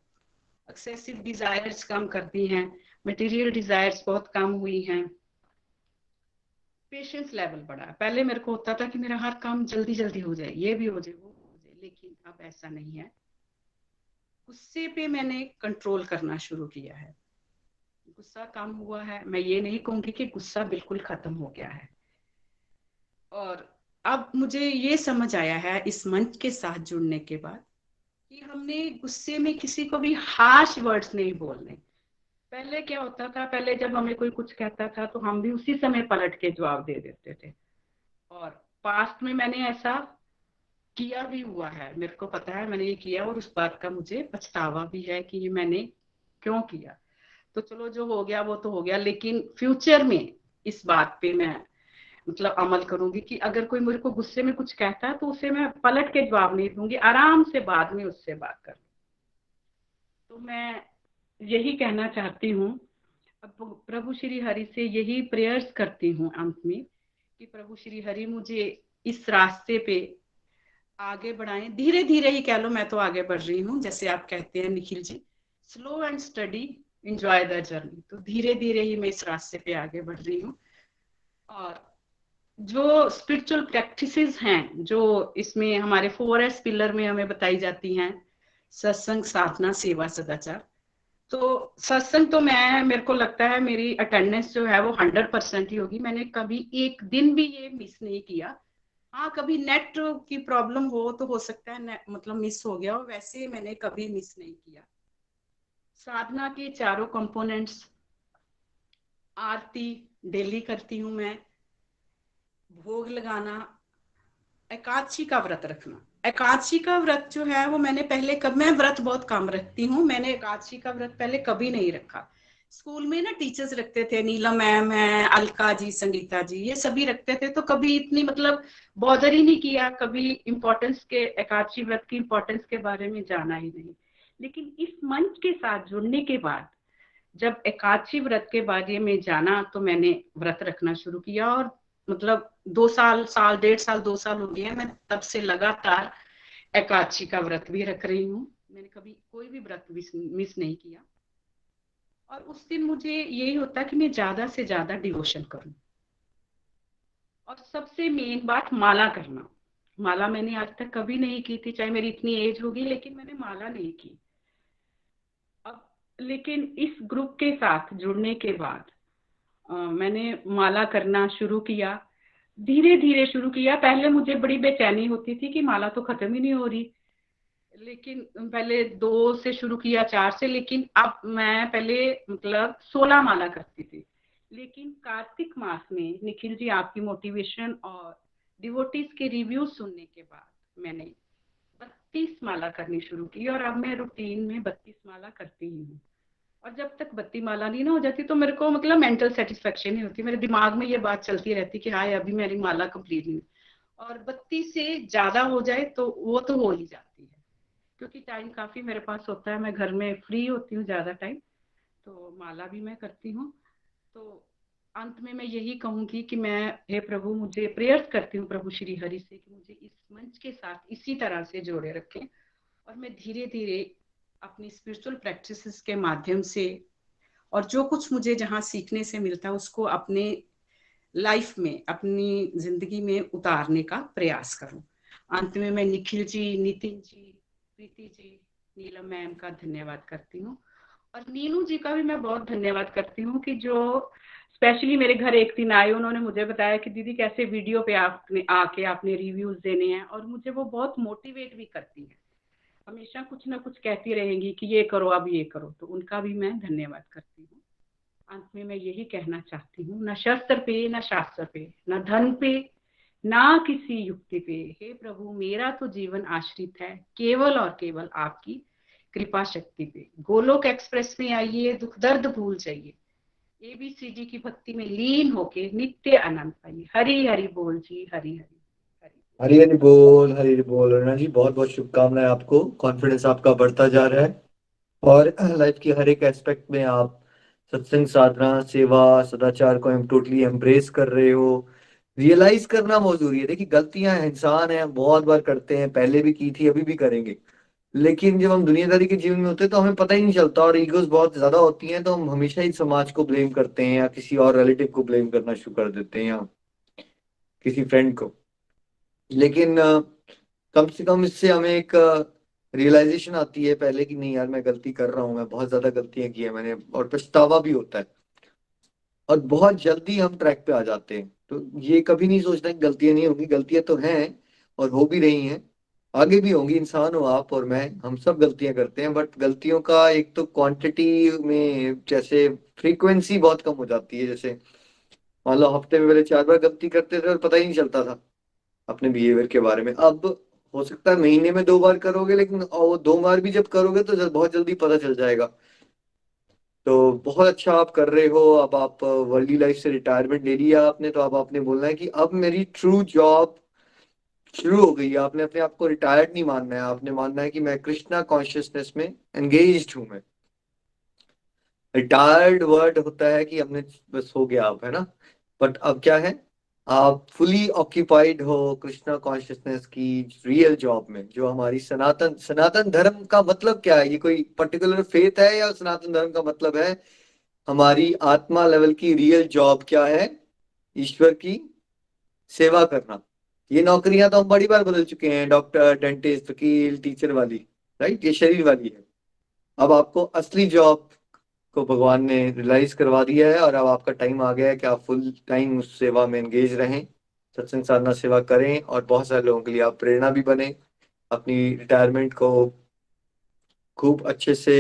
एक्सेसिव डिजायर्स कम करती हैं, मटेरियल डिजायर्स बहुत कम हुई हैं। पेशेंस लेवल बढ़ा है। पहले मेरे को होता था कि मेरा हर काम जल्दी जल्दी हो जाए, ये भी हो जाए वो हो जाए, लेकिन अब ऐसा नहीं है। गुस्से पे मैंने कंट्रोल करना शुरू किया है, गुस्सा कम हुआ है। मैं ये नहीं कहूंगी कि गुस्सा बिल्कुल खत्म हो गया है। और अब मुझे ये समझ आया है इस मंच के साथ जुड़ने के बाद कि हमने गुस्से में किसी को भी हार्श वर्ड्स नहीं बोलने। पहले क्या होता था, पहले जब हमें कोई कुछ कहता था तो हम भी उसी समय पलट के जवाब दे देते थे, और पास्ट में मैंने ऐसा किया भी हुआ है, मेरे को पता है मैंने ये किया, और उस बात का मुझे पछतावा भी है कि ये मैंने क्यों किया। तो चलो जो हो गया वो तो हो गया, लेकिन फ्यूचर में इस बात पे मैं मतलब अमल करूंगी कि अगर कोई मेरे को गुस्से में कुछ कहता है तो उसे मैं पलट के जवाब नहीं दूंगी, आराम से बाद में उससे बात कर। तो मैं यही कहना चाहती हूँ, अब प्रभु श्री हरि से यही प्रेयर्स करती हूँ अंत में कि प्रभु श्री हरि मुझे इस रास्ते पे आगे बढ़ाएं। धीरे धीरे ही कह लो, मैं तो आगे बढ़ रही हूँ, जैसे आप कहते हैं Nikhil ji, slow and steady enjoy the journey. तो धीरे धीरे ही मैं इस रास्ते पे आगे बढ़ रही हूँ। और जो स्पिरिचुअल प्रैक्टिसेस हैं जो इसमें हमारे 4S पिलर में हमें बताई जाती हैं, सत्संग, साधना, सेवा, सदाचार। तो सत्संग तो मेरे को लगता है मेरी अटेंडेंस जो है वो 100% ही होगी। मैंने कभी एक दिन भी ये मिस नहीं किया। हाँ, कभी नेट की प्रॉब्लम हो तो हो सकता है मतलब मिस हो गया हो, वैसे मैंने कभी मिस नहीं किया। साधना के चारों कंपोनेंट्स, आरती डेली करती हूँ मैं, भोग लगाना, एकादशी का व्रत रखना। एकादशी का व्रत जो है वो मैंने पहले मैं व्रत बहुत कम रखती हूँ, मैंने एकादशी का व्रत पहले कभी नहीं रखा। स्कूल में ना टीचर्स रखते थे, नीलम मैम है, अलका जी, संगीता जी, ये सभी रखते थे, तो कभी इतनी मतलब बॉदर ही नहीं किया, कभी इम्पोर्टेंस के एकादशी व्रत की इम्पोर्टेंस के बारे में जाना ही नहीं। लेकिन इस मंच के साथ जुड़ने के बाद जब एकादशी व्रत के बारे में जाना तो मैंने व्रत रखना शुरू किया, और मतलब 2 साल, 1.5 साल 2 साल हो गए हैं, मैं तब से लगातार एकादशी का व्रत भी रख रही हूँ। मैंने कभी कोई भी व्रत मिस नहीं किया। और उस दिन मुझे यही होता कि मैं ज्यादा से ज्यादा डिवोशन करूं। और सबसे मेन बात, माला करना। माला मैंने आज तक कभी नहीं की थी, चाहे मेरी इतनी एज होगी, लेकिन मैंने माला नहीं की। अब लेकिन इस ग्रुप के साथ जुड़ने के बाद मैंने माला करना शुरू किया, धीरे धीरे शुरू किया। पहले मुझे बड़ी बेचैनी होती थी कि माला तो खत्म ही नहीं हो रही, लेकिन पहले 2 से शुरू किया, 4 से, लेकिन अब मैं पहले मतलब 16 माला करती थी। लेकिन कार्तिक मास में निखिल जी आपकी मोटिवेशन और डिवोटीज के रिव्यू सुनने के बाद मैंने 32 माला करनी शुरू की, और अब मैं रूटीन में 32 माला करती ही हूँ। और जब तक 32 माला नहीं ना हो जाती तो मेरे को मतलब मेंटल सेटिस्फेक्शन नहीं होती, मेरे दिमाग में ये बात चलती रहती कि हाँ अभी मेरी माला कंप्लीट नहीं। और 32 से ज्यादा हो जाए तो वो तो हो ही जाती है, क्योंकि टाइम काफी मेरे पास होता है, मैं घर में फ्री होती हूँ ज्यादा टाइम, तो माला भी मैं करती हूँ। तो अंत में मैं यही कहूंगी कि मैं, हे प्रभु, मुझे प्रेयर्स करती हूँ प्रभु श्री हरि से कि मुझे इस मंच के साथ इसी तरह से जोड़े रखें, और मैं धीरे धीरे अपनी स्पिरिचुअल प्रैक्टिसेस के माध्यम से और जो कुछ मुझे जहाँ सीखने से मिलता है उसको अपने लाइफ में, अपनी जिंदगी में उतारने का प्रयास करूं। अंत में मैं निखिल जी, नितिन जी, प्रीति जी, नीलम मैम का धन्यवाद करती हूँ, और नीनू जी का भी मैं बहुत धन्यवाद करती हूँ कि जो स्पेशली मेरे घर एक दिन आए, उन्होंने मुझे बताया कि दीदी कैसे वीडियो पे आपने आके आपने रिव्यूज देने हैं, और मुझे वो बहुत मोटिवेट भी करती हैं, हमेशा कुछ ना कुछ कहती रहेंगी कि ये करो, अब ये करो, तो उनका भी मैं धन्यवाद करती हूँ। अंत में मैं यही कहना चाहती हूँ, न शस्त्र पे, न शास्त्र पे, न धन पे, ना किसी युक्ति पे, हे प्रभु मेरा तो जीवन आश्रित है केवल और केवल आपकी कृपा शक्ति पे। गोलोक एक्सप्रेस में आइए, दुख दर्द भूल जाइए, ABCD की भक्ति में लीन होके नित्य आनंद पाइए। हरि हरि बोल जी, हरि हरि हरि। हरी हरी बोल, हरी हरी बोल। अरुणा जी, बहुत बहुत शुभकामनाएं आपको। कॉन्फिडेंस आपका बढ़ता जा रहा है और लाइफ की हर एक एस्पेक्ट में आप सत्संग, साधना, सेवा, सदाचार को हम टोटली एम्ब्रेस कर रहे हो। रियलाइज करना बहुत जरूरी है। देखिए, गलतियां इंसान हैं, बहुत बार करते हैं, पहले भी की थी, अभी भी करेंगे। लेकिन जब हम दुनियादारी के जीवन में होते हैं तो हमें पता ही नहीं चलता, और ईगोस बहुत ज्यादा होती हैं, तो हम हमेशा ही समाज को ब्लेम करते हैं या किसी और रिलेटिव को ब्लेम करना शुरू कर देते हैं, या किसी फ्रेंड को। लेकिन कम से कम इससे हमें एक रियलाइजेशन आती है पहले कि नहीं यार, मैं गलती कर रहा हूँ, मैं बहुत ज्यादा गलतियां की है मैंने, और पछतावा भी होता है, और बहुत जल्दी हम ट्रैक पे आ जाते हैं। तो ये कभी नहीं सोचना कि गलतियां नहीं होंगी, गलतियां तो हैं और हो भी रही हैं, आगे भी होंगी। इंसान हो आप और मैं, हम सब गलतियां करते हैं, बट गलतियों का एक तो क्वांटिटी में, जैसे फ्रीक्वेंसी बहुत कम हो जाती है। जैसे मान लो हफ्ते में पहले 4 बार गलती करते थे और पता ही नहीं चलता था अपने बिहेवियर के बारे में। अब हो सकता है महीने में 2 बार करोगे, लेकिन वो 2 बार भी जब करोगे तो बहुत जल्दी पता चल जाएगा। तो बहुत अच्छा आप कर रहे हो। अब आप वर्ल्डली लाइफ से रिटायरमेंट ले लिया आपने, तो अब आपने बोलना है कि अब मेरी ट्रू जॉब शुरू हो गई है। आपने अपने आप को रिटायर्ड नहीं मानना है, आपने मानना है कि मैं कृष्णा कॉन्शियसनेस में एंगेज्ड हूं। मैं, रिटायर्ड वर्ड होता है कि हमने बस हो गया अब, है ना। बट अब क्या है, आप फुली ऑक्यूपाइड हो कृष्णा कॉन्शियसनेस की रियल जॉब में, जो हमारी सनातन सनातन धर्म का मतलब क्या है? ये कोई पर्टिकुलर फेथ है, या सनातन धर्म का मतलब है हमारी आत्मा लेवल की रियल जॉब क्या है? ईश्वर की सेवा करना। ये नौकरियां तो हम बड़ी बार बदल चुके हैं, डॉक्टर, डेंटिस्ट, वकील, टीचर वाली, राइट, ये शरीर वाली है। अब आपको असली जॉब को भगवान ने रियलाइज करवा दिया है, और अब आपका टाइम आ गया है कि आप फुल टाइम उस सेवा में एंगेज रहें, सत्संग साधना सेवा करें, और बहुत सारे लोगों के लिए आप प्रेरणा भी बने। अपनी रिटायरमेंट को खूब अच्छे से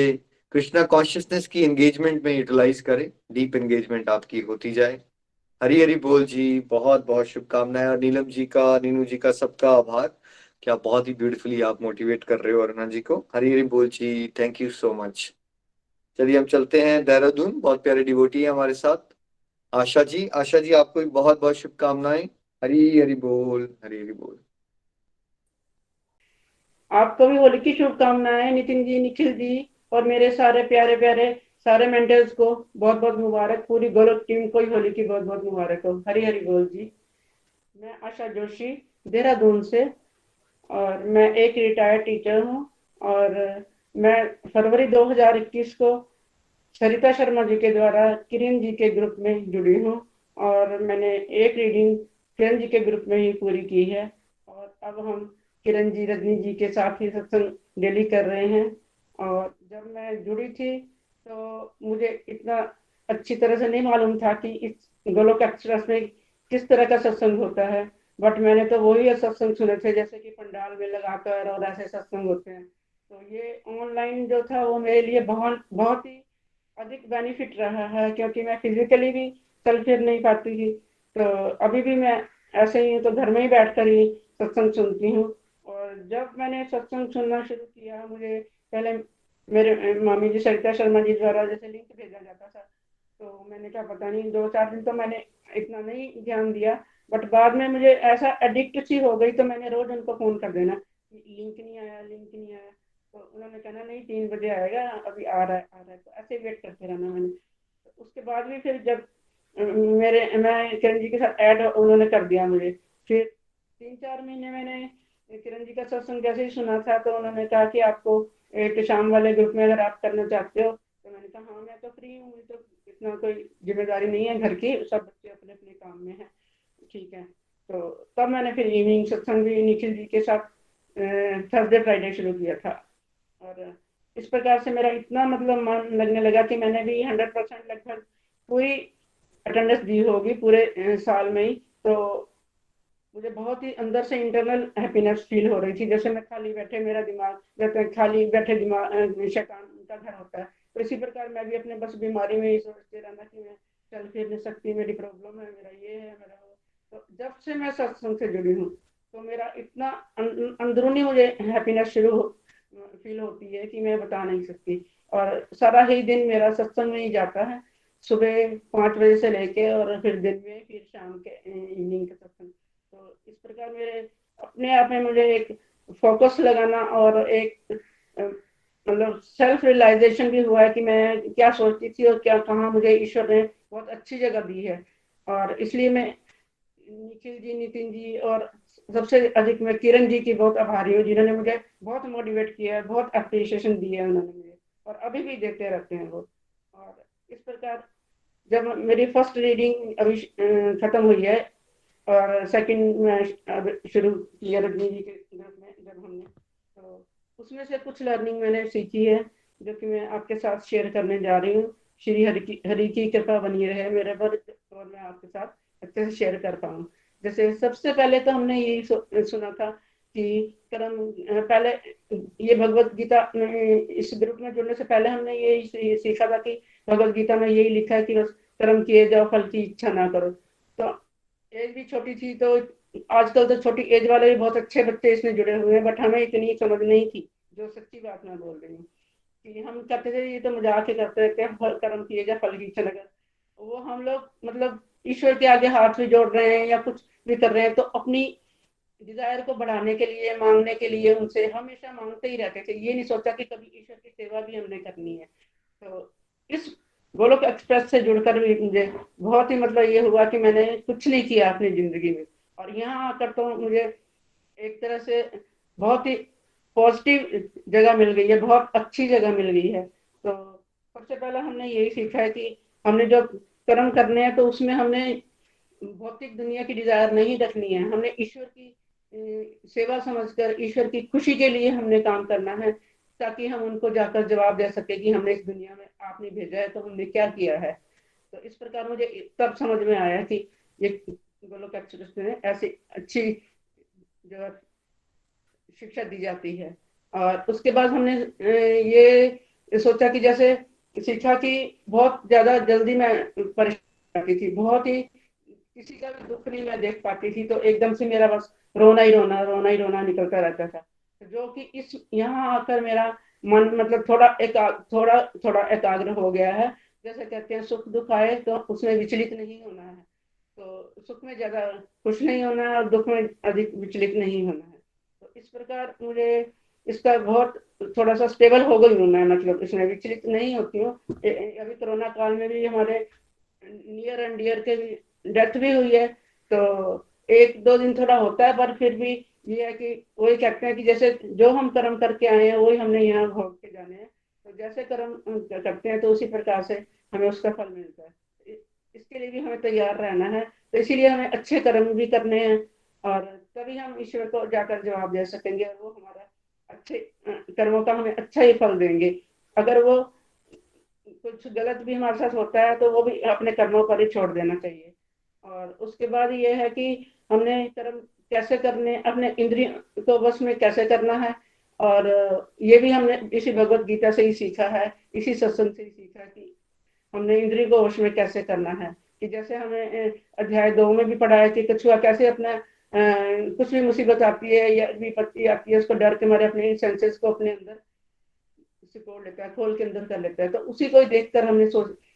कृष्णा कॉन्शियसनेस की एंगेजमेंट में यूटिलाइज करें, डीप एंगेजमेंट आपकी होती जाए। हरी हरी बोल जी, बहुत बहुत शुभकामनाएं। और नीलम जी का, नीनू जी का, सबका आभार। क्या बहुत ही ब्यूटीफुली आप मोटिवेट कर रहे हो अरुणा जी को। हरी हरी बोल जी, थैंक यू सो मच। चलिए हम चलते हैं देहरादून, बहुत प्यारे डिवोटी है हमारे साथ, आशा जी। आशा जी, आपको भी बहुत बहुत शुभकामनाएं। हरी हरी बोल, हरी हरी बोल। आपको भी होली की शुभकामनाएं नितिन जी, निखिल जी, और मेरे सारे प्यारे प्यारे सारे मेंटर्स को बहुत बहुत मुबारक। पूरी गोलक टीम को ही होली की बहुत बहुत मुबारक हो। हरी हरी बोल जी। मैं आशा जोशी, देहरादून से, और मैं एक रिटायर्ड टीचर हूँ, और मैं फरवरी 2021 को सरिता शर्मा जी के द्वारा किरण जी के ग्रुप में जुड़ी हूँ, और मैंने एक रीडिंग किरण जी के ग्रुप में ही पूरी की है, और अब हम किरण जी, रजनी जी के साथ ही सत्संग डेली कर रहे हैं। और जब मैं जुड़ी थी तो मुझे इतना अच्छी तरह से नहीं मालूम था कि इस गोलोक एक्सप्रेस में किस तरह का सत्संग होता है, बट मैंने तो वही सत्संग सुने थे जैसे कि पंडाल में लगाकर और ऐसे सत्संग होते हैं। तो ये ऑनलाइन जो था वो मेरे लिए बहुत बहुत ही अधिक बेनिफिट रहा है, क्योंकि मैं फिजिकली भी चल फिर नहीं पाती थी। तो अभी भी मैं ऐसे ही तो घर में ही बैठकर ही सत्संग सुनती हूँ। और जब मैंने सत्संग सुनना शुरू किया, मुझे पहले मेरे मामी जी सरिता शर्मा जी द्वारा जैसे लिंक भेजा जाता था, तो मैंने क्या पता नहीं 2-4 दिन तो मैंने इतना नहीं ध्यान दिया, बट बाद में मुझे ऐसा एडिक्ट सी हो गई, तो मैंने रोज उनको फोन कर देना, लिंक नहीं आया, लिंक नहीं आया। तो उन्होंने कहना नहीं 3 बजे आएगा, अभी आ रहा है, तो ऐसे वेट करते रहना मैंने। तो उसके बाद भी फिर जब मैं किरण जी के साथ ऐड उन्होंने कर दिया मुझे, फिर 3-4 महीने मैंने किरण जी का सत्संग जैसे ही सुना था, तो उन्होंने कहा कि आपको एक शाम वाले ग्रुप में अगर आप करना चाहते हो, तो मैंने कहा हाँ मैं तो फ्री हूँ, मुझे तो इतना कोई जिम्मेदारी नहीं है घर की, सब बच्चे अपने अपने काम में हैं, ठीक है। तो तब मैंने फिर इवनिंग सत्संग भी निखिल जी के साथ थर्सडे फ्राइडे शुरू किया था, और इस प्रकार से मेरा इतना मतलब मन लगने लगा कि मैंने भी 100% लगभग पूरी अटेंडेंस दी होगी पूरे साल में ही। तो मुझे बहुत ही अंदर से इंटरनल हैप्पीनेस फील हो रही थी, जैसे मैं खाली बैठे मेरा दिमाग, जैसे खाली बैठे दिमाग शैतान का घर होता है, तो इसी प्रकार मैं भी अपने बस बीमारी में ही सोचते रहना कि मैं चल फिर नहीं सकती, मेरी प्रॉब्लम है, मेरा ये है, मेरा वो। तो जब से मैं सत्संग से जुड़ी हूँ, तो मेरा इतना अंदरूनी मुझे हैप्पीनेस शुरू फील होती है कि मैं बता नहीं सकती। और सारा ही दिन मेरा सत्संग में ही जाता है, सुबह 5 बजे से लेके, और फिर दिन में, फिर शाम के इवनिंग के सत्संग। तो इस प्रकार मेरे अपने आप में मुझे एक फोकस लगाना और एक मतलब सेल्फ रियलाइजेशन भी हुआ है कि मैं क्या सोचती थी और क्या कहाँ मुझे ईश्वर ने बहुत अच्छी जगह दी है। और इसलिए मैं निखिल जी, नितिन जी और सबसे अधिक मैं किरण जी की बहुत आभारी हूँ, जिन्होंने मुझे बहुत मोटिवेट किया है, बहुत अप्रिशिएशन दी है उन्होंने मुझे, और अभी भी देते रहते हैं वो। और इस प्रकार जब मेरी फर्स्ट रीडिंग अभी खत्म हुई है, और सेकंड में शुरू किया रजनी जी के ग्रुप में जब हमने, तो उसमें से कुछ लर्निंग मैंने सीखी है, जो कि मैं आपके साथ शेयर करने जा रही हूँ। श्री हरि की कृपा बनी रहे मेरे पर, और मैं आपके साथ अच्छे से शेयर कर पाऊँ। जैसे सबसे पहले तो हमने यही सुना था कि कर्म, पहले ये भगवत गीता इस ग्रुप में जुड़ने से पहले हमने यही सीखा था कि भगवत गीता में यही लिखा है कि बस कर्म किए जाओ, फल की इच्छा ना करो। तो एज भी छोटी थी, तो आजकल तो छोटी एज वाले भी बहुत अच्छे बच्चे इसमें जुड़े हुए हैं, बट हमें इतनी समझ नहीं थी, जो सच्ची बात मैं बोल रही हूँ। कि हम कहते थे ये तो मजाक ही करते रहते हैं, फल कर्म किए जा फल की इच्छा लगा। वो हम लोग मतलब ईश्वर के आगे हाथ भी जोड़ रहे हैं या कुछ भी कर रहे हैं, तो अपनी डिजायर को बढ़ाने के लिए, मांगने के लिए उनसे हमेशा मांगते ही रहते थे, ये नहीं सोचा कि कभी ईश्वर की सेवा भी हमने करनी है। तो इस गोलोक एक्सप्रेस से जुड़कर भी मुझे बहुत ही मतलब ये हुआ कि मैंने कुछ नहीं किया अपनी जिंदगी में, और यहाँ आकर तो मुझे एक तरह से बहुत ही पॉजिटिव जगह मिल गई है, बहुत अच्छी जगह मिल गई है। तो सबसे पहले हमने यही सीखा है कि हमने जो कर्म करने हैं, तो उसमें हमने भौतिक दुनिया की डिजायर नहीं रखनी है, हमने ईश्वर की सेवा समझकर, ईश्वर की खुशी के लिए हमने काम करना है, ताकि हम उनको जाकर जवाब दे सके कि हमने इस दुनिया में आपने भेजा है तो हमने क्या किया है। तो इस प्रकार मुझे तब समझ में आया कि ये गोलोक एक्सप्रेस में ऐसी अच्छी जो शिक्षा दी जाती है। और उसके बाद हमने ये सोचा कि जैसे सीखा कि बहुत ज्यादा जल्दी मैं परेशान थी, बहुत ही किसी का भी दुख नहीं मैं देख पाती थी, तो एकदम से मेरा बस रोना ही रोना, रोना ही रोना निकलता रहता था। जो कि इस यहाँ आकर मेरा मन मतलब थोड़ा थोड़ा एकाग्र हो गया है। जैसे कहते हैं सुख दुख आए तो उसमें विचलित नहीं होना है, तो सुख में ज्यादा खुश नहीं होना है और दुख में अधिक विचलित नहीं होना है। तो इस प्रकार मुझे इसका बहुत थोड़ा सा स्टेबल हो गई हूँ मैं, मतलब इसमें विचलित नहीं होती हूँ। अभी कोरोना काल में भी हमारे नियर एंड डियर के डेथ भी हुई है, तो 1-2 दिन थोड़ा होता है, पर फिर भी ये है कि वही कहते हैं कि जैसे जो हम कर्म करके आए हैं वही हमने यहाँ भोग के जाने हैं, तो जैसे कर्म करते हैं तो उसी प्रकार से हमें उसका फल मिलता है। इसके लिए भी हमें तैयार रहना है, तो इसीलिए हमें अच्छे कर्म भी करने हैं, और तभी हम ईश्वर को जाकर जवाब दे सकेंगे, और वो हमारा अच्छे कर्मों का हमें अच्छा ही फल देंगे। अगर वो कुछ गलत भी हमारे साथ होता है तो वो भी अपने कर्मों पर ही छोड़ देना चाहिए। और उसके बाद ये है कि हमने कर्म कैसे करने, अपने इंद्रियों को वश में कैसे करना है, और ये भी हमने इसी भगवत गीता से ही सीखा है, इसी सत्संग से ही सीखा कि हमने इंद्रियों को वश में कैसे करना है। कि जैसे हमें अध्याय 2 में भी पढ़ा है कि कछुआ कैसे अपना कुछ भी मुसीबत आती है या विपत्ति आती है, उसको डर के मारे अपने सेंसेस को अपने अंदर सिकोड़ लेता है, खोल के अंदर कर लेता है। तो उसी को ही देखकर हमने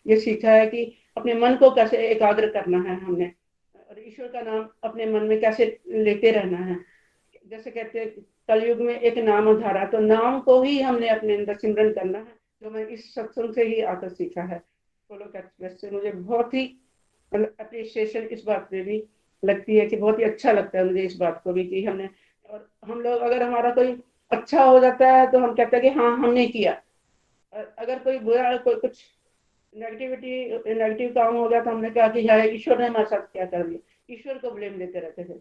ये सीखा है कि अपने मन को कैसे एकाग्र करना है हमने, और ईश्वर का नाम अपने मन में कैसे लेते रहना है। जैसे कहते हैं कलयुग में एक नाम धारा, तो नाम को ही हमने अपने अंदर सिमरन करना है, जो मैं इस सत्संग से ही आकर सीखा है। गोलोक एक्सप्रेस से मुझे बहुत ही अप्रिशिएशन इस बात पे भी लगती है कि बहुत ही अच्छा लगता है मुझे इस बात को भी कि हमने, और हम लोग अगर हमारा कोई अच्छा हो जाता है तो हम कहते हैं कि हाँ हमने किया, अगर कोई बुरा कोई कुछ नेगेटिव काम हो गया तो हमने कहा कि यार ईश्वर ने हमारे साथ क्या कर दिया, ईश्वर को ब्लेम देते रहते थे।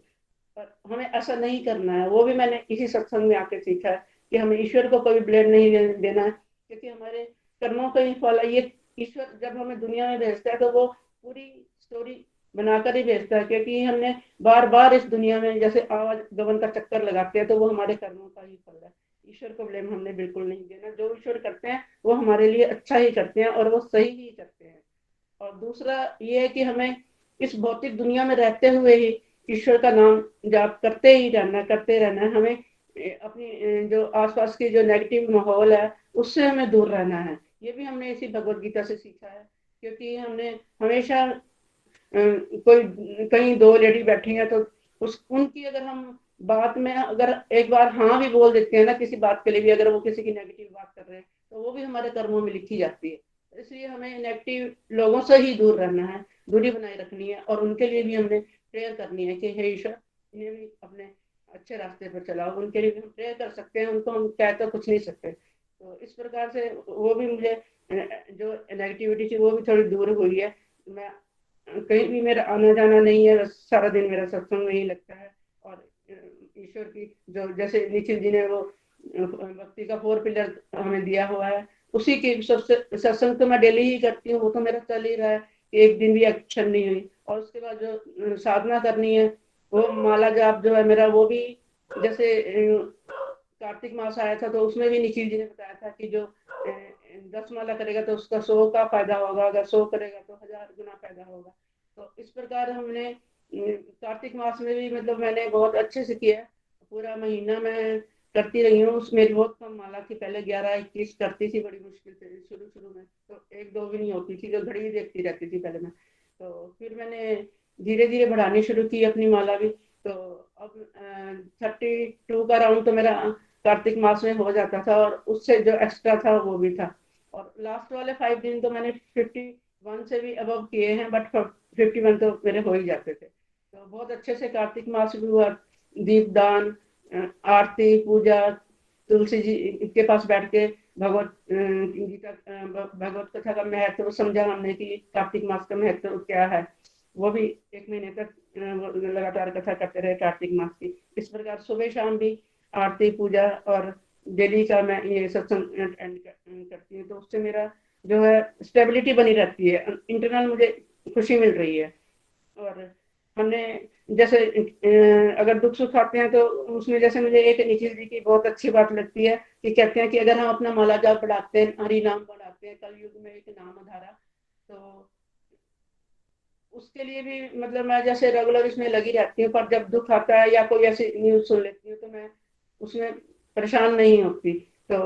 पर हमें ऐसा नहीं करना है, वो भी मैंने इसी सत्संग में आके सीखा है कि हमें ईश्वर को कोई ब्लेम नहीं देना है, क्योंकि हमारे कर्मों का ही फल है। ये ईश्वर जब हमें दुनिया में भेजता है तो वो पूरी स्टोरी बनाकर ही भेजता है, क्योंकि हमने बार बार इस दुनिया में जैसे आवाज गमन का चक्कर लगाते हैं, तो वो हमारे कर्मों का ही फल है। ईश्वर को ब्लेम हमने बिल्कुल नहीं देना, जो ईश्वर करते हैं वो हमारे लिए अच्छा ही करते हैं और वो सही ही करते हैं। और दूसरा ये है कि हमें इस भौतिक दुनिया में रहते हुए ही ईश्वर का नाम जाप करते रहना है। हमें अपनी जो आसपास की जो नेगेटिव माहौल है उससे हमें दूर रहना है। ये भी हमने इसी भगवत गीता से सीखा है, क्योंकि हमने हमेशा कोई कहीं दो लेडी बैठी हैं तो उनकी अगर हम बात में अगर एक बार हाँ भी बोल देते हैं ना किसी बात के लिए भी, अगर वो किसी की नेगेटिव बात कर रहे हैं तो वो भी हमारे कर्मों में लिखी जाती है। इसलिए हमें नेगेटिव लोगों से ही दूर रहना है, दूरी बनाए रखनी है, और उनके लिए भी हमने प्रेयर करनी है कि हे ईश्वर इन्हें भी अपने अच्छे रास्ते पर चलाओ। उनके लिए भी हम प्रेयर कर सकते हैं, उनको हम कह तो कुछ नहीं सकते। तो इस प्रकार से वो भी मुझे जो नेगेटिविटी थी वो भी थोड़ी दूर हुई है। मैं कहीं भी मेरा आना जाना नहीं है, बस सारा दिन मेरा सत्संग में ही लगता है। और ईश्वर की जो जैसे निखिल जी ने वो भक्ति का 4 पिलर हमें दिया हुआ है, उसी की सत्संग तो मैं डेली ही करती हूँ, वो तो मेरा चल ही रहा है, एक दिन भी एक्शन नहीं हुई। और उसके बाद जो साधना करनी है वो माला जाप जो है मेरा, वो भी जैसे कार्तिक मास आया था तो उसमें भी निखिल जी ने बताया था कि जो 10 माला करेगा तो उसका 100 का फायदा होगा, अगर 100 करेगा तो 1000 गुना फायदा होगा। तो इस प्रकार हमने कार्तिक मास में भी मतलब मैंने बहुत अच्छे से किया, पूरा महीना मैं करती रही हूँ। उसमें बहुत कम माला थी, पहले 11-21 करती थी बड़ी मुश्किल से शुरू में, तो 1-2 भी नहीं होती थी, जो घड़ी देखती रहती थी पहले मैं। तो फिर मैंने धीरे धीरे बढ़ानी शुरू की अपनी माला भी। तो अब 32 का राउंड तो मेरा कार्तिक मास में हो जाता था, और उससे जो एक्स्ट्रा था वो भी था। और लास्ट वाले 5 दिन तो मैंने 51 से भी अबव किए हैं, बट 51 तो मेरे हो ही जाते थे। तो बहुत अच्छे से कार्तिक मास भी हुआ, दीपदान, आरती, पूजा, तुलसी जी के पास बैठ के भगवत गीता भगवत कथा का महत्व समझा हमने कि कार्तिक मास का महत्व क्या है। वो भी 1 महीने तक लगातार कथा करते रहे कार्तिक मास की। इस प्रकार सुबह शाम भी आरती, पूजा और डेली का मैं ये सत्संग अटेंड करती हूँ, तो उससे मेरा जो है स्टेबिलिटी बनी रहती है, इंटरनल मुझे खुशी मिल रही है। और हमने जैसे अगर दुख सुख आते हैं तो उसमें जैसे मुझे एक निखिल जी की बहुत अच्छी बात लगती है कि कहते हैं कि अगर हम अपना माला जाप बढ़ाते हैं, हरि नाम बढ़ाते हैं, कलयुग में एक नाम धारा, तो उसके लिए भी मतलब मैं जैसे रेगुलर इसमें लगी रहती हूँ। पर जब दुख आता है या कोई ऐसी न्यूज सुन लेती हूँ तो मैं उसमें परेशान नहीं होती, तो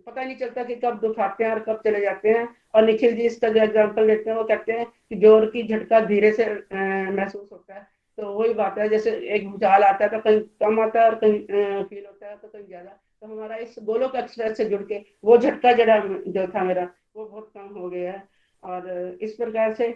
पता नहीं चलता कि कब दुख आते हैं और कब चले जाते हैं। और निखिल जी इसका जो एग्जाम्पल देते हैं वो कहते हैं कि जोर की झटका धीरे से महसूस होता है। तो वही बात है, जैसे एक भूचाल आता है तो कहीं कम आता है और कहीं फील होता है तो कहीं ज्यादा। तो हमारा इस गोलोक एक्सप्रेस से जुड़ के वो झटका जो था मेरा वो बहुत कम हो गया है। और इस प्रकार से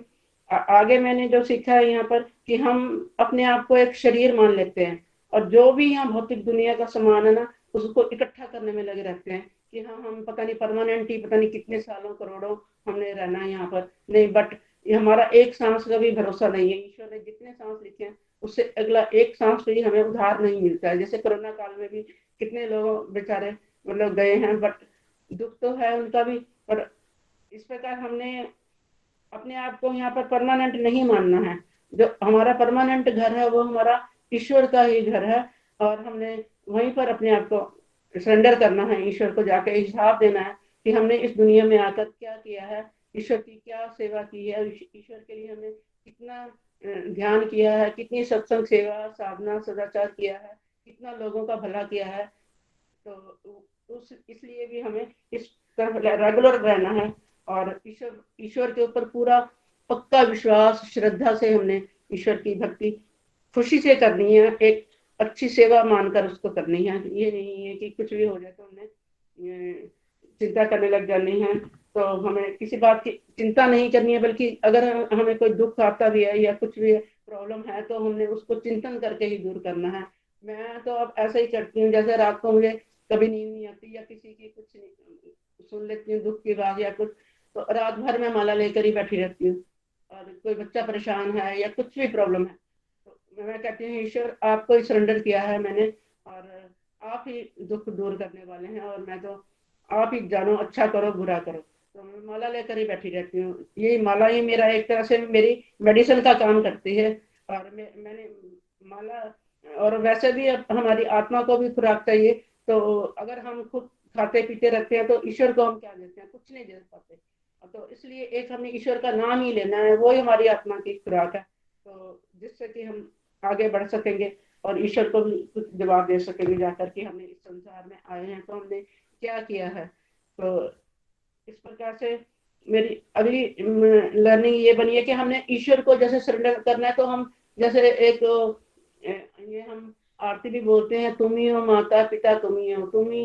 आगे मैंने जो सीखा है यहाँ पर कि हम अपने आप को एक शरीर मान लेते हैं, और जो भी यहाँ भौतिक दुनिया का सामान है ना उसको इकट्ठा करने में लगे रहते हैं कि हाँ हम पता नहीं परमानेंट ही पता नहीं कितने सालों करोड़ों हमने रहना है यहाँ पर नहीं। बट ये हमारा एक सांस का भी भरोसा नहीं है। ईश्वर ने जितने सांस लिखे हैं उससे अगला एक सांस पे ही हमें उधार नहीं मिलता है। जैसे कोरोना काल में भी कितने लोग बेचारे मतलब गए हैं, बट दुख तो है उनका भी। पर इस प्रकार हमने अपने आप को यहाँ पर परमानेंट नहीं मानना है। जो हमारा परमानेंट घर है वो हमारा ईश्वर का ही घर है, और हमने वहीं पर अपने आप को सरेंडर करना है, ईश्वर को जाके हिसाब देना है कि हमने इस दुनिया में आकर क्या किया है, ईश्वर की क्या सेवा की है, ईश्वर के लिए हमने कितना ध्यान किया है, कितनी सत्संग सेवा साधना सदाचार किया है, कितना लोगों का भला किया है। तो इसलिए भी हमें इस तरफ रेगुलर रहना है, और ईश्वर के ऊपर पूरा पक्का विश्वास श्रद्धा से हमने ईश्वर की भक्ति खुशी से करनी है। एक अच्छी सेवा मानकर उसको करनी है। ये नहीं है कि कुछ भी हो जाए तो हमने चिंता करने लग जानी है। तो हमें किसी बात की चिंता नहीं करनी है, बल्कि अगर हमें कोई दुख आता भी है या कुछ भी प्रॉब्लम है तो हमने उसको चिंतन करके ही दूर करना है। मैं तो अब ऐसा ही करती हूँ, जैसे रात को मुझे कभी नींद नहीं आती या किसी की कुछ सुन लेती हूँ दुख की बात या कुछ, तो रात भर मैं माला लेकर ही बैठी रहती हूँ। और कोई बच्चा परेशान है या कुछ भी प्रॉब्लम है तो मैं कहती हूँ ईश्वर आपको ही सरेंडर किया है मैंने, और आप ही दुख दूर करने वाले हैं, और मैं तो आप ही जानो अच्छा करो बुरा करो। तो मैं माला लेकर ही बैठी रहती हूँ। यही माला ही मेरा एक तरह से मेरी मेडिसिन का काम करती है। और मैंने माला, और वैसे भी अब हमारी आत्मा को भी खुराक चाहिए। तो अगर हम खुद खाते पीते रहते हैं तो ईश्वर को हम क्या देते हैं, कुछ नहीं दे पाते। तो इसलिए एक हमें ईश्वर का नाम ही लेना है, वो ही हमारी आत्मा की खुराक है। तो जिससे कि हम आगे बढ़ सकेंगे और ईश्वर को भी कुछ जवाब दे सकेंगे जाकर कि हमने इस संसार में आए हैं तो हमने क्या किया है। तो इस प्रकार से मेरी अगली लर्निंग ये बनी है कि हमने ईश्वर को जैसे सरेंडर करना है। तो हम जैसे एक ये हम आरती भी बोलते हैं, तुम ही हो माता पिता, तुम ही हो, तुम ही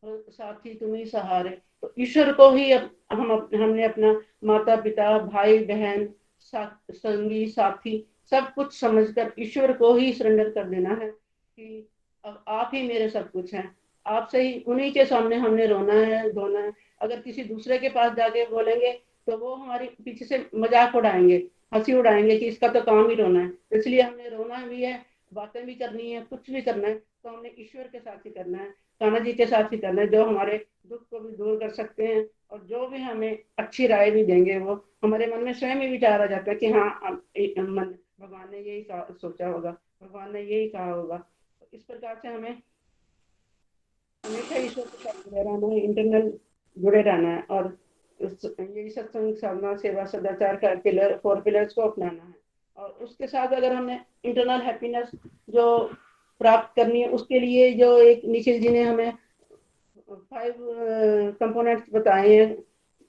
हो साथी, तुम ही सहारे। तो ईश्वर को ही हमने अपना माता पिता भाई बहन संगी साथी सब कुछ समझकर ईश्वर को ही सरेंडर कर देना है कि अब आप ही मेरे सब कुछ हैं। आपसे ही, उन्हीं के सामने हमने रोना है धोना है। अगर किसी दूसरे के पास जाके बोलेंगे तो वो हमारी पीछे से मजाक उड़ाएंगे, हंसी उड़ाएंगे कि इसका तो काम ही रोना है। इसलिए हमने रोना भी है, बातें भी करनी है, कुछ भी करना है तो हमने ईश्वर के साथ ही करना है, कान्हा जी के साथ ही करना है, जो हमारे दुख को भी दूर कर सकते हैं और जो भी हमें अच्छी राय भी देंगे। वो हमारे मन में स्वयं ही विचार आ जाता है कि हाँ मन भगवान ने यही सोचा होगा, भगवान ने यही कहा होगा। तो इस प्रकार से हमें हमेशा ईश्वर के साथ जुड़े रहना है, इंटरनल जुड़े रहना है, और यही सत्संग साधना सेवा सदाचार का पिलर 4 पिलर्स को अपनाना है। और उसके साथ अगर हमने इंटरनल हैप्पीनेस जो प्राप्त करनी है, उसके लिए जो एक निखिल जी ने हमें 5 कंपोनेंट्स बताए हैं,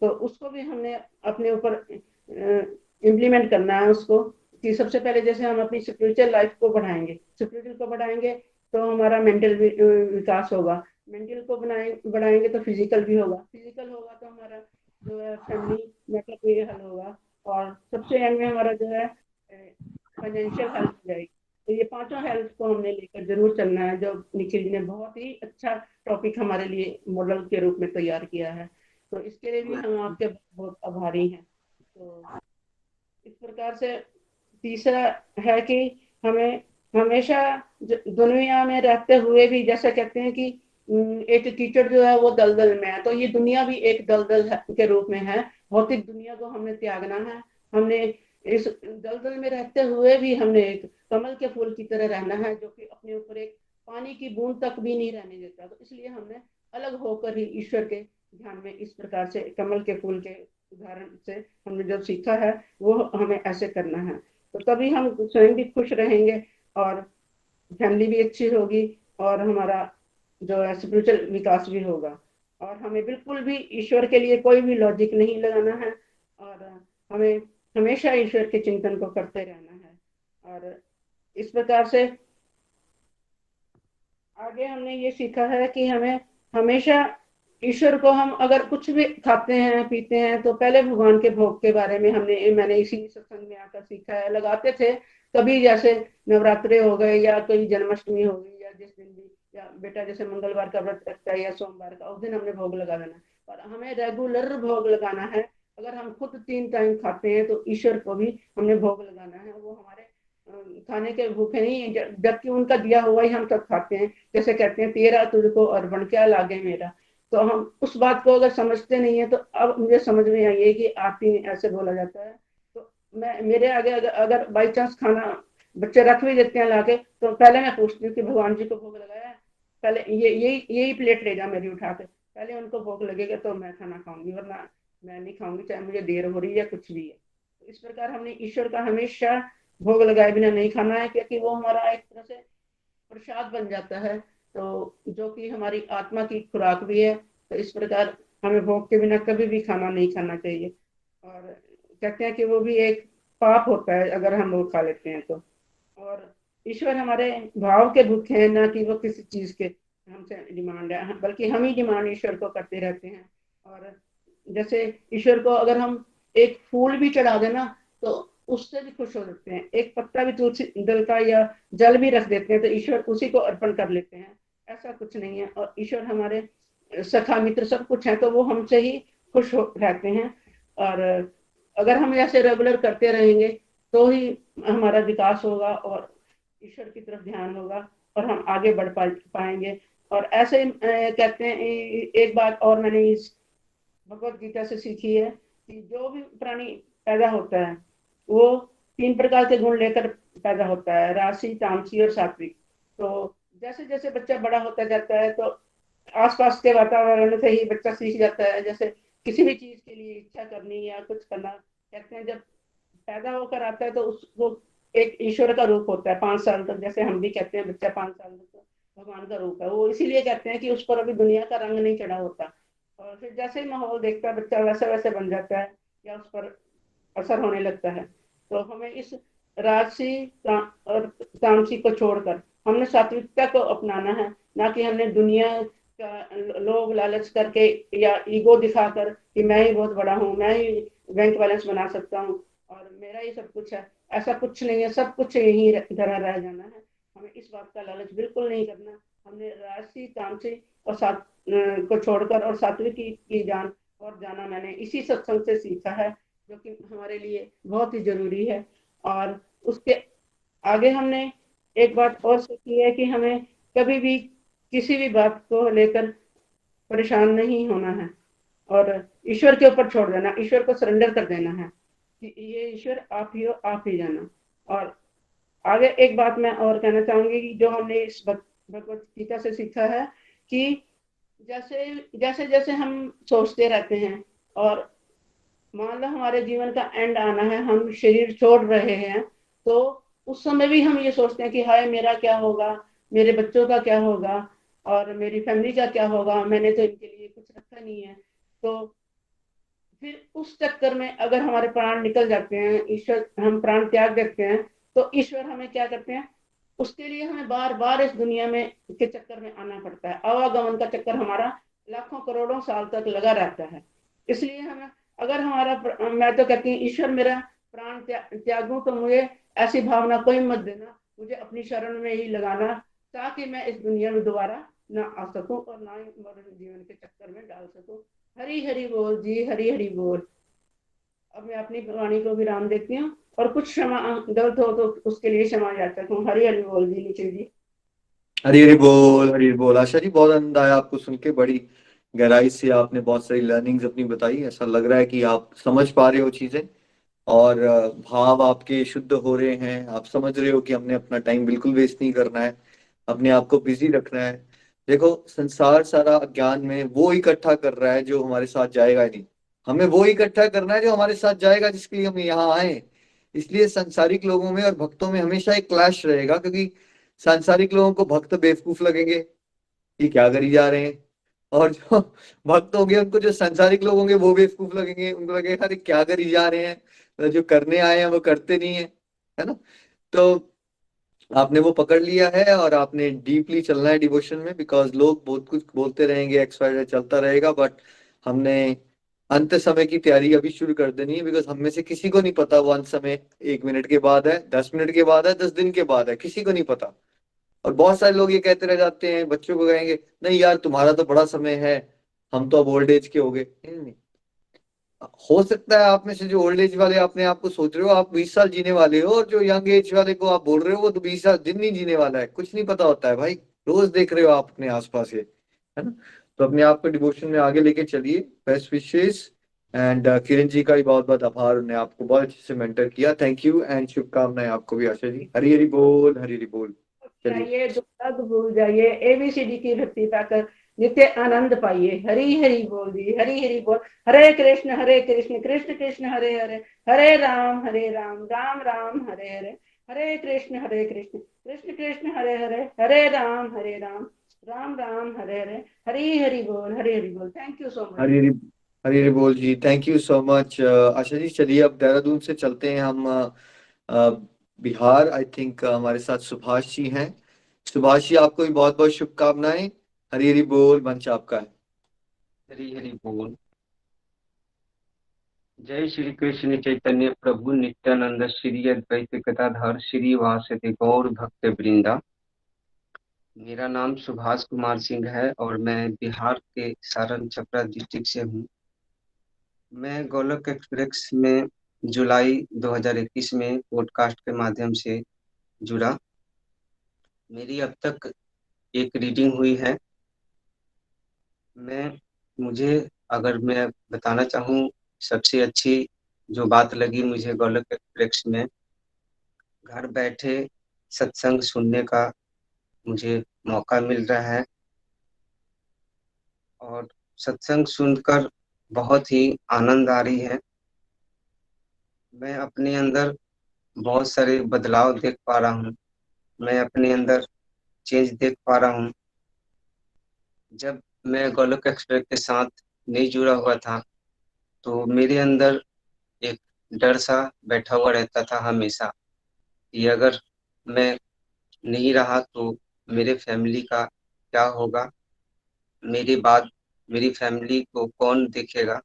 तो उसको भी हमने अपने ऊपर इम्प्लीमेंट करना है उसको। कि सबसे पहले जैसे हम अपनी स्पिरिचुअल लाइफ को बढ़ाएंगे, स्पिरिचुअल को बढ़ाएंगे तो हमारा मेंटल विकास होगा, मेंटल को बढ़ाएंगे तो फिजिकल भी होगा, फिजिकल होगा तो हमारा जो है फैमिली मैटर भी हल होगा, और सबसे एंड में हमारा जो है फाइनेंशियल हेल्थ हो जाएगी। तो ये 5 हेल्थ को हमने लेकर जरूर चलना है, जो निखिल जी ने बहुत ही अच्छा टॉपिक हमारे लिए मॉडल के रूप में तैयार किया है। तो इसके लिए भी हम आपके बहुत आभारी हैं। तो इस प्रकार से तीसरा है कि हमें हमेशा दुनिया में रहते हुए भी, जैसे कहते हैं कि एक कीचड़ जो है वो दलदल में है, तो ये दुनिया भी एक दलदल के रूप में है। भौतिक दुनिया को हमने त्यागना है। हमने इस दलदल में रहते हुए भी हमने एक कमल के फूल की तरह रहना है, जो कि अपने ऊपर एक पानी की बूंद तक भी नहीं रहने देता। तो इसलिए हमने अलग होकर ही ईश्वर के ध्यान में इस प्रकार से कमल के फूल के उदाहरण से हमने जो सीखा है वो हमें ऐसे करना है। तो तभी हम स्वयं भी खुश रहेंगे और फैमिली भी अच्छी होगी और हमारा जो है स्पिरिचुअल विकास भी होगा। और हमें बिल्कुल भी ईश्वर के लिए कोई भी लॉजिक नहीं लगाना है, और हमें हमेशा ईश्वर के चिंतन को करते रहना है। और इस प्रकार से आगे हमने ये सीखा है कि हमें हमेशा ईश्वर को, हम अगर कुछ भी खाते हैं पीते हैं तो पहले भगवान के भोग के बारे में मैंने इसी सत्संग में आकर सीखा है। लगाते थे कभी, जैसे नवरात्रे हो गए या कोई जन्माष्टमी हो गई, या जिस दिन भी, या बेटा जैसे मंगलवार का व्रत रखता है या सोमवार का, उस दिन हमने भोग लगा देना। पर हमें रेगुलर भोग लगाना है। अगर हम खुद 3 टाइम खाते हैं तो ईश्वर को भी हमने भोग लगाना है। वो हमारे खाने के भूखे नहीं, जबकि उनका दिया हुआ ही हम सब खाते हैं। जैसे कहते हैं तेरा तुझको अर्पण क्या लागे मेरा। तो हम उस बात को अगर समझते नहीं है, तो अब मुझे समझ में आई है कि आरती में ऐसे बोला जाता है। तो मैं मेरे आगे अगर बाई चांस खाना बच्चे रख भी देते हैं लाके, तो पहले मैं पूछती हूँ कि भगवान जी को भोग लगाया है, पहले यही प्लेट ले जा मेरी उठा के, पहले उनको भोग लगेगा तो मैं खाना खाऊंगी, वरना मैं नहीं खाऊंगी, चाहे मुझे देर हो रही है कुछ भी है। तो इस प्रकार हमने ईश्वर का हमेशा भोग लगाए बिना नहीं खाना है, क्योंकि वो हमारा एक तरह से प्रसाद बन जाता है, तो जो कि हमारी आत्मा की खुराक भी है। तो इस प्रकार हमें भोग के बिना कभी भी खाना नहीं खाना चाहिए। और कहते हैं कि वो भी एक पाप होता है अगर हम वो खा लेते हैं तो। और ईश्वर हमारे भाव के भूखे हैं, ना कि वो किसी चीज के हमसे डिमांड है, बल्कि हम ही डिमांड ईश्वर को करते रहते हैं। और जैसे ईश्वर को अगर हम एक फूल भी चढ़ा देना तो उससे भी खुश हो जाते हैं, एक पत्ता भी तुलसी दल का या जल भी रख देते हैं तो ईश्वर उसी को अर्पण कर लेते हैं। ऐसा कुछ नहीं है, और ईश्वर हमारे सखा मित्र सब कुछ है, तो वो हमसे ही खुश हो रहते हैं। और अगर हम ऐसे रेगुलर करते रहेंगे तो ही हमारा विकास होगा और ईश्वर की तरफ ध्यान होगा और हम आगे बढ़ पाएंगे। और ऐसे कहते हैं, एक बात और मैंने इस भगवत गीता से सीखी है कि जो भी प्राणी पैदा होता है वो 3 प्रकार के गुण लेकर पैदा होता है, राशि, तामसी और सात्विक। तो जैसे जैसे बच्चा बड़ा होता जाता है तो आसपास के वातावरण से ही बच्चा सीख जाता है। जैसे किसी भी चीज के लिए इच्छा करनी या कुछ करना, कहते हैं जब पैदा होकर आता है तो उसको एक ईश्वर का रूप होता है 5 साल तक। जैसे हम भी कहते हैं बच्चा 5 साल तक भगवान का रूप है, वो इसीलिए कहते हैं कि उस पर अभी दुनिया का रंग नहीं चढ़ा होता। और फिर जैसे ही माहौल देखता है बच्चा वैसे वैसे बन जाता है या उस पर असर होने लगता है। तो हमें इस राजसी और तामसी को छोड़कर हमने सात्विकता को अपनाना है, ना कि हमने दुनिया का लोभ लालच करके या ईगो दिखाकर कि मैं ही बहुत बड़ा हूँ, मैं ही बैंक बैलेंस बना सकता हूँ और मेरा ही सब कुछ है। ऐसा कुछ नहीं है, सब कुछ यही धरा रह जाना है। हमें इस बात का लालच बिल्कुल नहीं करना। हमने राजसी तामसी और सात को छोड़कर और सात्विक की जान और जाना मैंने इसी सत्संग से सीखा है, जो कि हमारे लिए बहुत ही जरूरी है। और उसके आगे हमने एक बात और सीखी है कि हमें कभी भी किसी भी बात को लेकर परेशान नहीं होना है और ईश्वर के ऊपर छोड़ देना, ईश्वर को सरेंडर कर देना है कि ये ईश्वर आप ही हो, आप ही जाना। और आगे एक बात मैं और कहना चाहूंगी कि जो हमने इस भगवत गीता से सीखा है कि जैसे जैसे जैसे हम सोचते रहते हैं और मान लो हमारे जीवन का एंड आना है, हम शरीर छोड़ रहे हैं, तो उस समय भी हम ये सोचते हैं कि हाय मेरा क्या होगा, मेरे बच्चों का क्या होगा और मेरी फैमिली का क्या होगा, मैंने तो इनके लिए कुछ रखा नहीं है। तो फिर उस चक्कर में अगर हमारे प्राण निकल जाते हैं, ईश्वर हम प्राण त्याग देते हैं, तो ईश्वर हमें क्या करते हैं, उसके लिए हमें बार बार इस दुनिया में के चक्कर में आना पड़ता है। आवागमन का चक्कर हमारा लाखों करोड़ों साल तक लगा रहता है। इसलिए हमें अगर हमारा मैं तो कहती हूँ ईश्वर मेरा प्राण त्यागूं तो मुझे ऐसी भावना कोई मत देना, मुझे अपनी शरण में ही लगाना ताकि मैं इस दुनिया में दोबारा ना आ सकूं और ना ही जीवन के चक्कर में डाल सकूं। हरी हरी बोल जी, हरी हरी बोल। अब मैं अपनी वाणी को विराम देती हूँ और कुछ क्षमा गलत हो तो उसके लिए क्षमा याचक हूँ। हरी हरी बोल जी निखिल जी। हरी हरी बोल, हरी हरी बोल। आशा जी बहुत आनंद आया आपको सुन के, बड़ी गहराई से आपने बहुत सारी लर्निंग्स अपनी बताई। ऐसा लग रहा है कि आप समझ पा रहे हो चीजें और भाव आपके शुद्ध हो रहे हैं। आप समझ रहे हो कि हमने अपना टाइम बिल्कुल वेस्ट नहीं करना है, अपने आप को बिजी रखना है। देखो संसार सारा ज्ञान में वो इकट्ठा कर रहा है जो हमारे साथ जाएगा ही नहीं। हमें वो इकट्ठा करना है जो हमारे साथ जाएगा, जिसके लिए हम यहाँ आए। इसलिए सांसारिक लोगों में और भक्तों में हमेशा एक क्लैश रहेगा, क्योंकि सांसारिक लोगों को भक्त बेवकूफ लगेंगे, ये क्या करी जा रहे हैं। और जो भक्त होंगे उनको, जो सांसारिक लोग होंगे वो बेवकूफ लगेंगे, उनको लगेगा अरे क्या करी जा रहे हैं, जो करने आए हैं वो करते नहीं है ना। तो आपने वो पकड़ लिया है और आपने डीपली चलना है डिवोशन में, बिकॉज लोग बहुत कुछ बोलते रहेंगे, एक्सपायर चलता रहेगा, बट हमने अंत समय की तैयारी अभी शुरू कर देनी है। बिकॉज हम में से किसी को नहीं पता वो अंत समय 1 मिनट के बाद है, 10 मिनट के बाद है, 10 दिन के बाद है, किसी को नहीं पता। और बहुत सारे लोग ये कहते रह जाते हैं, बच्चों को कहेंगे नहीं यार तुम्हारा तो बड़ा समय है, हम तो अब ओल्ड एज के हो गए। नहीं, हो सकता है आप में से जो ओल्ड एज वाले अपने आप को सोच रहे हो आप 20 साल जीने वाले हो, और जो यंग एज वाले को आप बोल रहे हो वो तो 20 दिन नहीं जीने वाला है। कुछ नहीं पता होता है भाई, रोज देख रहे हो आप अपने आसपास ये, है ना। तो अपने आप को डिवोशन में आगे लेके चलिए। Best wishes. And Kiran ji का भी बहुत बहुत आभार, उन्होंने आपको बहुत अच्छे से मेंटर किया। थैंक यू एंड शुभकामनाएं आपको भी आशा जी। हरी हरी बोल, हरी हरी बोल। चलिए जाइए दुख भूल जाइए, ABCD की भक्ति पाकर नित्य आनंद पाइए। हरी हरी बोल जी, हरी हरी बोल। हरे कृष्ण कृष्ण कृष्ण हरे हरे, हरे राम राम राम हरे हरे, हरे कृष्ण कृष्ण कृष्ण हरे हरे, हरे राम राम राम हरे हरे। हरी हरी बोल, हरी हरी बोल। Thank you so much. Hari Hari, Hari Hari बोल जी। Thank you so much Asha ji. चलिए अब देहरादून से चलते हैं हम बिहार। आई थिंक हमारे साथ सुभाष जी हैं। सुभाष जी, आपको भी बहुत बहुत शुभकामनाएं। हरी हरी बोल, मंच आपका है। हरि हरि बोल। जय श्री कृष्ण चैतन्य प्रभु नित्यानंद श्री अद्वैत गदाधर श्री वासुदेव गौर भक्त वृंदा। मेरा नाम सुभाष कुमार सिंह है और मैं बिहार के सारण छपरा डिस्ट्रिक्ट से हूँ। मैं गोलोक एक्सप्रेस में जुलाई 2021 में पॉडकास्ट के माध्यम से जुड़ा। मेरी अब तक एक रीडिंग हुई है। मुझे अगर मैं बताना चाहूँ, सबसे अच्छी जो बात लगी मुझे गोलोक एक्सप्रेस में, घर बैठे सत्संग सुनने का मुझे मौका मिल रहा है और सत्संग सुनकर बहुत ही आनंद आ रही है। मैं अपने अंदर बहुत सारे बदलाव देख पा रहा हूँ। मैं अपने अंदर चेंज देख पा रहा हूँ। जब मैं गोलोक एक्सप्रेस के साथ नहीं जुड़ा हुआ था तो मेरे अंदर एक डर सा बैठा हुआ रहता था हमेशा कि अगर मैं नहीं रहा तो मेरे फैमिली का क्या होगा, मेरे बाद मेरी फैमिली को कौन देखेगा।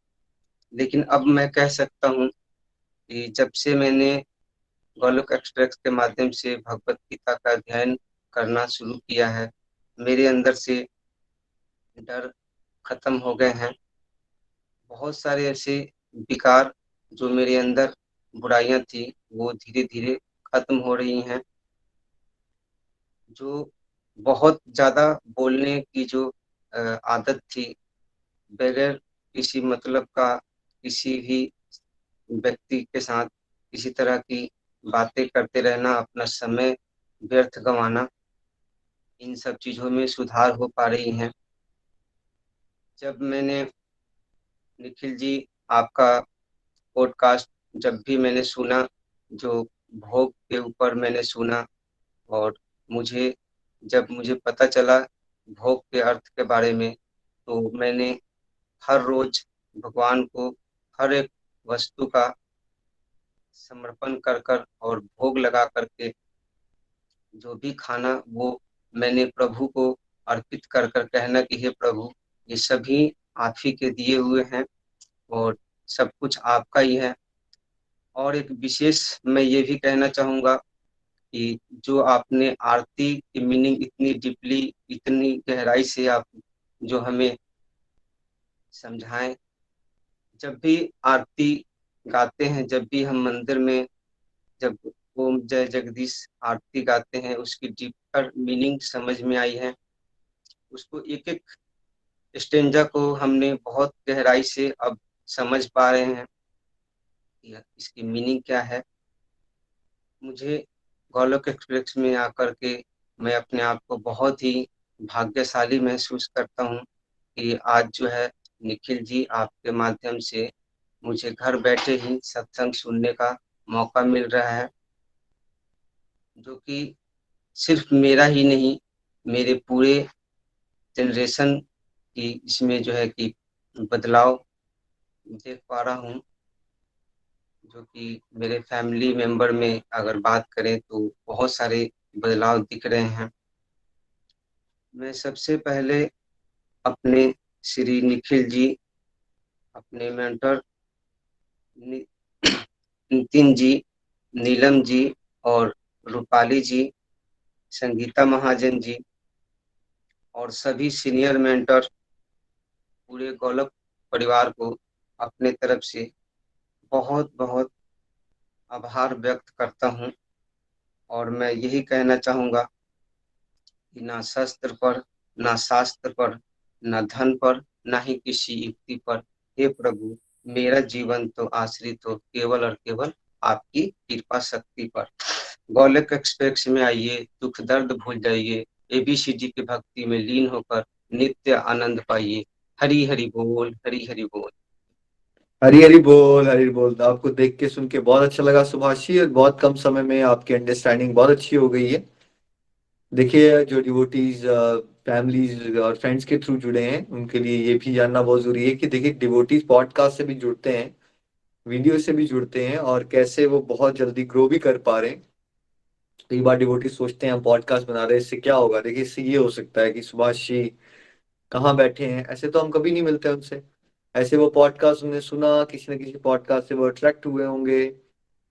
लेकिन अब मैं कह सकता हूँ कि जब से मैंने गोलोक एक्सप्रेस के माध्यम से भगवत गीता का अध्ययन करना शुरू किया है, मेरे अंदर से डर खत्म हो गए हैं। बहुत सारे ऐसे विकार जो मेरे अंदर बुराइयां थी वो धीरे धीरे खत्म हो रही हैं। जो बहुत ज्यादा बोलने की जो आदत थी, बगैर किसी मतलब का किसी भी व्यक्ति के साथ किसी तरह की बातें करते रहना, अपना समय व्यर्थ गंवाना, इन सब चीजों में सुधार हो पा रही हैं। जब मैंने निखिल जी आपका पॉडकास्ट जब भी मैंने सुना, जो भोग के ऊपर मैंने सुना, और जब मुझे पता चला भोग के अर्थ के बारे में, तो मैंने हर रोज भगवान को हर एक वस्तु का समर्पण कर कर और भोग लगा करके जो भी खाना वो मैंने प्रभु को अर्पित कर कर कहना कि हे प्रभु, ये सभी आप ही के दिए हुए हैं और सब कुछ आपका ही है। और एक विशेष मैं ये भी कहना चाहूँगा कि जो आपने आरती की मीनिंग इतनी डीपली, इतनी गहराई से आप जो हमें समझाएं। जब भी आरती गाते हैं, जब भी हम मंदिर में जब ओम जय जगदीश आरती गाते हैं, उसकी डीपर मीनिंग समझ में आई है। उसको एक एक स्टेंजा को हमने बहुत गहराई से अब समझ पा रहे हैं कि इसकी मीनिंग क्या है। मुझे गोलोक एक्सप्रेस में आकर के मैं अपने आप को बहुत ही भाग्यशाली महसूस करता हूँ कि आज जो है निखिल जी आपके माध्यम से मुझे घर बैठे ही सत्संग सुनने का मौका मिल रहा है, जो कि सिर्फ मेरा ही नहीं, मेरे पूरे जनरेशन की इसमें जो है कि बदलाव देख पा रहा हूँ। जो कि मेरे फैमिली मेंबर में अगर बात करें तो बहुत सारे बदलाव दिख रहे हैं। मैं सबसे पहले अपने श्री निखिल जी, अपने मेंटर नितिन जी, नीलम जी और रूपाली जी, संगीता महाजन जी और सभी सीनियर मेंटर, पूरे गोलोक परिवार को अपने तरफ से बहुत बहुत आभार व्यक्त करता हूँ। और मैं यही कहना चाहूँगा कि ना शस्त्र पर, ना शास्त्र पर, ना धन पर, ना ही किसी युक्ति पर, हे प्रभु मेरा जीवन तो आश्रित हो केवल और केवल आपकी कृपा शक्ति पर। गोलोक एक्सप्रेस में आइए, दुख दर्द भूल जाइए, ABCD की भक्ति में लीन होकर नित्य आनंद पाइए। हरि हरि बोल, हरि हरि बोल। हरी हरी बोल, हरी बोल। आपको देख के सुन के बहुत अच्छा लगा सुभाष जी, और बहुत कम समय में आपकी अंडरस्टैंडिंग बहुत अच्छी हो गई है। देखिए, जो डिवोटीज फैमिलीज और फ्रेंड्स के थ्रू जुड़े हैं उनके लिए ये भी जानना बहुत जरूरी है कि देखिए, डिवोटीज पॉडकास्ट से भी जुड़ते हैं, वीडियो से भी जुड़ते हैं, और कैसे वो बहुत जल्दी ग्रो भी कर पा रहे हैं। कई बार डिवोटी सोचते हैं हम पॉडकास्ट बना रहे हैं, इससे क्या होगा। देखिए, इससे ये हो सकता है कि सुभाष जी कहाँ बैठे हैं, ऐसे तो हम कभी नहीं मिलते उनसे। ऐसे वो पॉडकास्ट उन्हें सुना, किसी न किसी पॉडकास्ट से वो अट्रैक्ट हुए होंगे,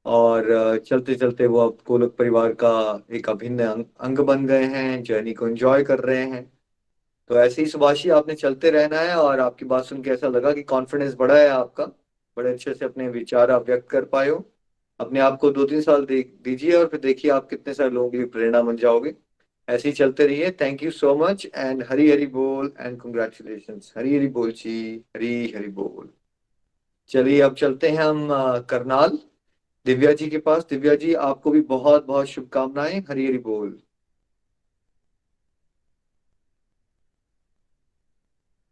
और चलते चलते वो अब गोलोक परिवार का एक अभिन्न अंग बन गए हैं, जर्नी को एंजॉय कर रहे हैं। तो ऐसे ही सुभाष जी आपने चलते रहना है, और आपकी बात सुन के ऐसा लगा कि कॉन्फिडेंस बढ़ा है आपका, बड़े अच्छे से अपने विचार आप व्यक्त कर पाए हो। अपने आप को 2-3 साल दीजिए, और फिर देखिए आप कितने सारे लोगों के लिए प्रेरणा बन जाओगे। ऐसे ही चलते रहिए। Thank you so much, and Hari Hari बोल एंड कंग्रेचुलेशंस। हरी हरी बोल जी, हरी हरी बोल। चलिए अब चलते हैं हम करनाल दिव्या जी के पास। दिव्या जी, आपको भी बहुत बहुत शुभकामनाएं। हरी हरी बोल।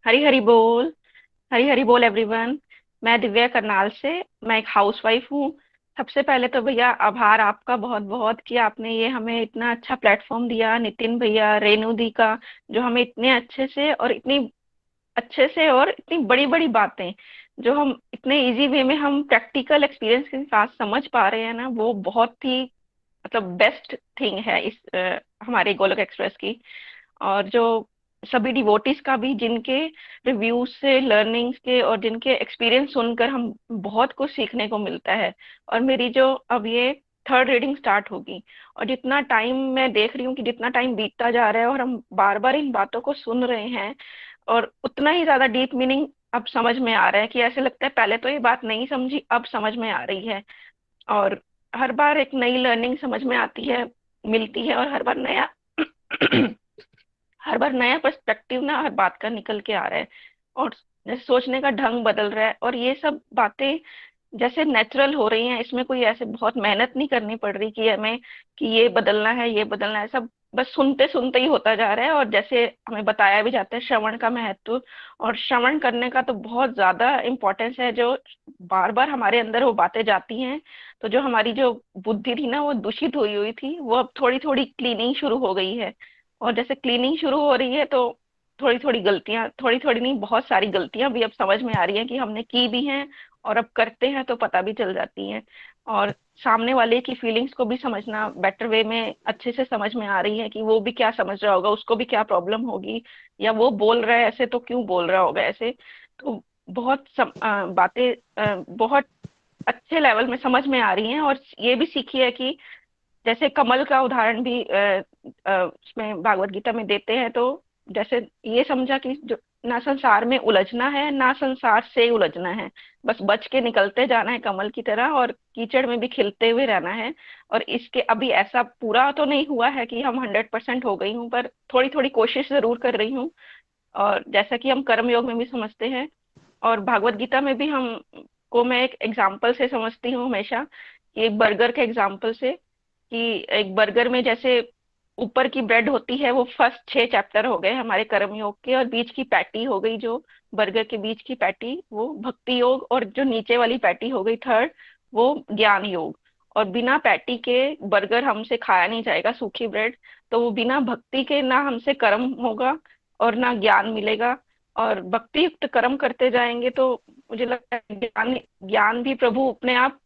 हरी हरी बोल। हरी हरी बोल एवरीवन। मैं दिव्या करनाल से। मैं एक हाउसवाइफ हूँ। सबसे पहले तो भैया आभार आपका बहुत बहुत कि आपने ये हमें इतना अच्छा प्लेटफॉर्म दिया, नितिन भैया, रेणु दी का, जो हमें इतने अच्छे से और इतनी बड़ी बड़ी बातें जो हम इतने इजी वे में हम प्रैक्टिकल एक्सपीरियंस के साथ समझ पा रहे हैं ना, वो बहुत ही मतलब बेस्ट थिंग है इस हमारे गोलोक एक्सप्रेस की। और जो सभी डिवोटीज का भी, जिनके रिव्यूज से, लर्निंग्स के और जिनके एक्सपीरियंस सुनकर हम बहुत कुछ सीखने को मिलता है। और मेरी जो अब ये थर्ड रीडिंग स्टार्ट होगी, और जितना टाइम मैं देख रही हूँ कि जितना टाइम बीतता जा रहा है और हम बार बार इन बातों को सुन रहे हैं, और उतना ही ज्यादा डीप मीनिंग अब समझ में आ रहा है कि ऐसे लगता है पहले तो ये बात नहीं समझी, अब समझ में आ रही है। और हर बार एक नई लर्निंग समझ में आती है, मिलती है, और हर बार नया हर बार नया पर्सपेक्टिव ना हर बात का निकल के आ रहा है, और जैसे सोचने का ढंग बदल रहा है। और ये सब बातें जैसे नेचुरल हो रही हैं, इसमें कोई ऐसे बहुत मेहनत नहीं करनी पड़ रही कि हमें कि ये बदलना है, ये बदलना है। सब बस सुनते सुनते ही होता जा रहा है। और जैसे हमें बताया भी जाता है श्रवण का महत्व, और श्रवण करने का तो बहुत ज्यादा इम्पोर्टेंस है। जो बार बार हमारे अंदर वो बातें जाती हैं, तो जो हमारी जो बुद्धि थी ना, वो दूषित हुई हुई थी, वो अब थोड़ी थोड़ी क्लीनिंग शुरू हो गई है। और जैसे क्लीनिंग शुरू हो रही है, तो थोड़ी थोड़ी गलतियां, थोड़ी थोड़ी नहीं, बहुत सारी गलतियां भी अब समझ में आ रही हैं कि हमने की भी हैं, और अब करते हैं तो पता भी चल जाती हैं। और सामने वाले की फीलिंग्स को भी समझना बेटर वे में अच्छे से समझ में आ रही है कि वो भी क्या समझ रहा होगा, उसको भी क्या प्रॉब्लम होगी, या वो बोल रहा है ऐसे तो क्यों बोल रहा होगा ऐसे। तो बहुत बातें बहुत अच्छे लेवल में समझ में आ रही हैं। और ये भी सीखी है कि जैसे कमल का उदाहरण भी उसमें भागवत गीता में देते हैं। तो जैसे ये समझा कि जो ना संसार में उलझना है, ना संसार से उलझना है, बस बच के निकलते जाना है कमल की तरह, और कीचड़ में भी खिलते हुए रहना है। और इसके अभी ऐसा पूरा तो नहीं हुआ है कि हम 100% हो गई हूँ, पर थोड़ी थोड़ी कोशिश जरूर कर रही हूँ। और जैसा कि हम कर्म योग में भी समझते हैं, और भागवत गीता में भी हम को मैं एक एग्जाम्पल से समझती हूँ हमेशा, कि एक बर्गर के एग्जाम्पल से, कि एक बर्गर में जैसे ऊपर की ब्रेड होती है, वो फर्स्ट 6 चैप्टर हो गए हमारे कर्म योग के, और बीच की पैटी हो गई, जो बर्गर के बीच की पैटी, वो भक्ति योग, और जो नीचे वाली पैटी हो गई थर्ड, वो ज्ञान योग। और बिना पैटी के बर्गर हमसे खाया नहीं जाएगा, सूखी ब्रेड। तो वो बिना भक्ति के ना हमसे कर्म होगा और ना ज्ञान मिलेगा। और भक्ति युक्त कर्म करते जाएंगे तो मुझे लगता है ज्ञान ज्ञान भी प्रभु अपने आप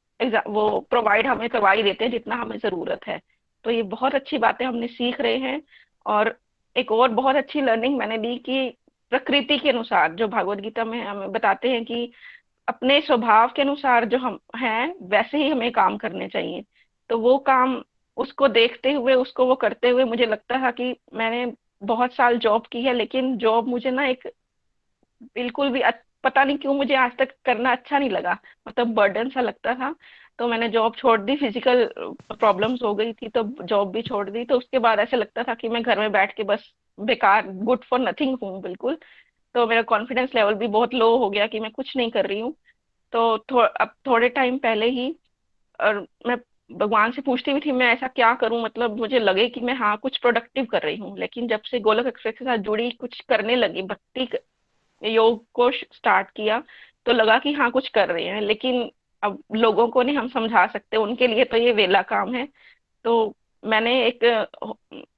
वो प्रोवाइड हमें करवा ही देते हैं जितना हमें जरूरत है। तो ये बहुत अच्छी बातें हमने सीख रहे हैं। और एक और बहुत अच्छी लर्निंग मैंने ली कि प्रकृति के अनुसार, जो भागवत गीता में हमें बताते हैं कि अपने स्वभाव के अनुसार जो हम हैं वैसे ही हमें काम करने चाहिए। तो वो काम, उसको देखते हुए, उसको वो करते हुए, मुझे लगता था कि मैंने बहुत साल जॉब की है, लेकिन जॉब मुझे ना एक बिल्कुल भी पता नहीं क्यों मुझे आज तक करना अच्छा नहीं लगा, मतलब बर्डन सा लगता था। तो मैंने जॉब छोड़ दी, फिजिकल प्रॉब्लम्स हो गई थी तो जॉब भी छोड़ दी। तो उसके बाद ऐसे लगता था कि मैं घर में बैठ के बस बेकार, गुड फॉर नथिंग हूँ बिल्कुल। तो मेरा कॉन्फिडेंस लेवल भी बहुत लो हो गया कि मैं कुछ नहीं कर रही हूँ। तो अब थोड़े टाइम पहले ही, और मैं भगवान से पूछती भी थी मैं ऐसा क्या करूं, मतलब मुझे लगे कि मैं हाँ कुछ प्रोडक्टिव कर रही हूँ। लेकिन जब से गोलक एक्सप्रेस के साथ जुड़ी, कुछ करने लगी, भक्ति योग को स्टार्ट किया, तो लगा कि हाँ कुछ कर रहे हैं। लेकिन अब लोगों को नहीं हम समझा सकते, उनके लिए तो ये वेला काम है। तो मैंने एक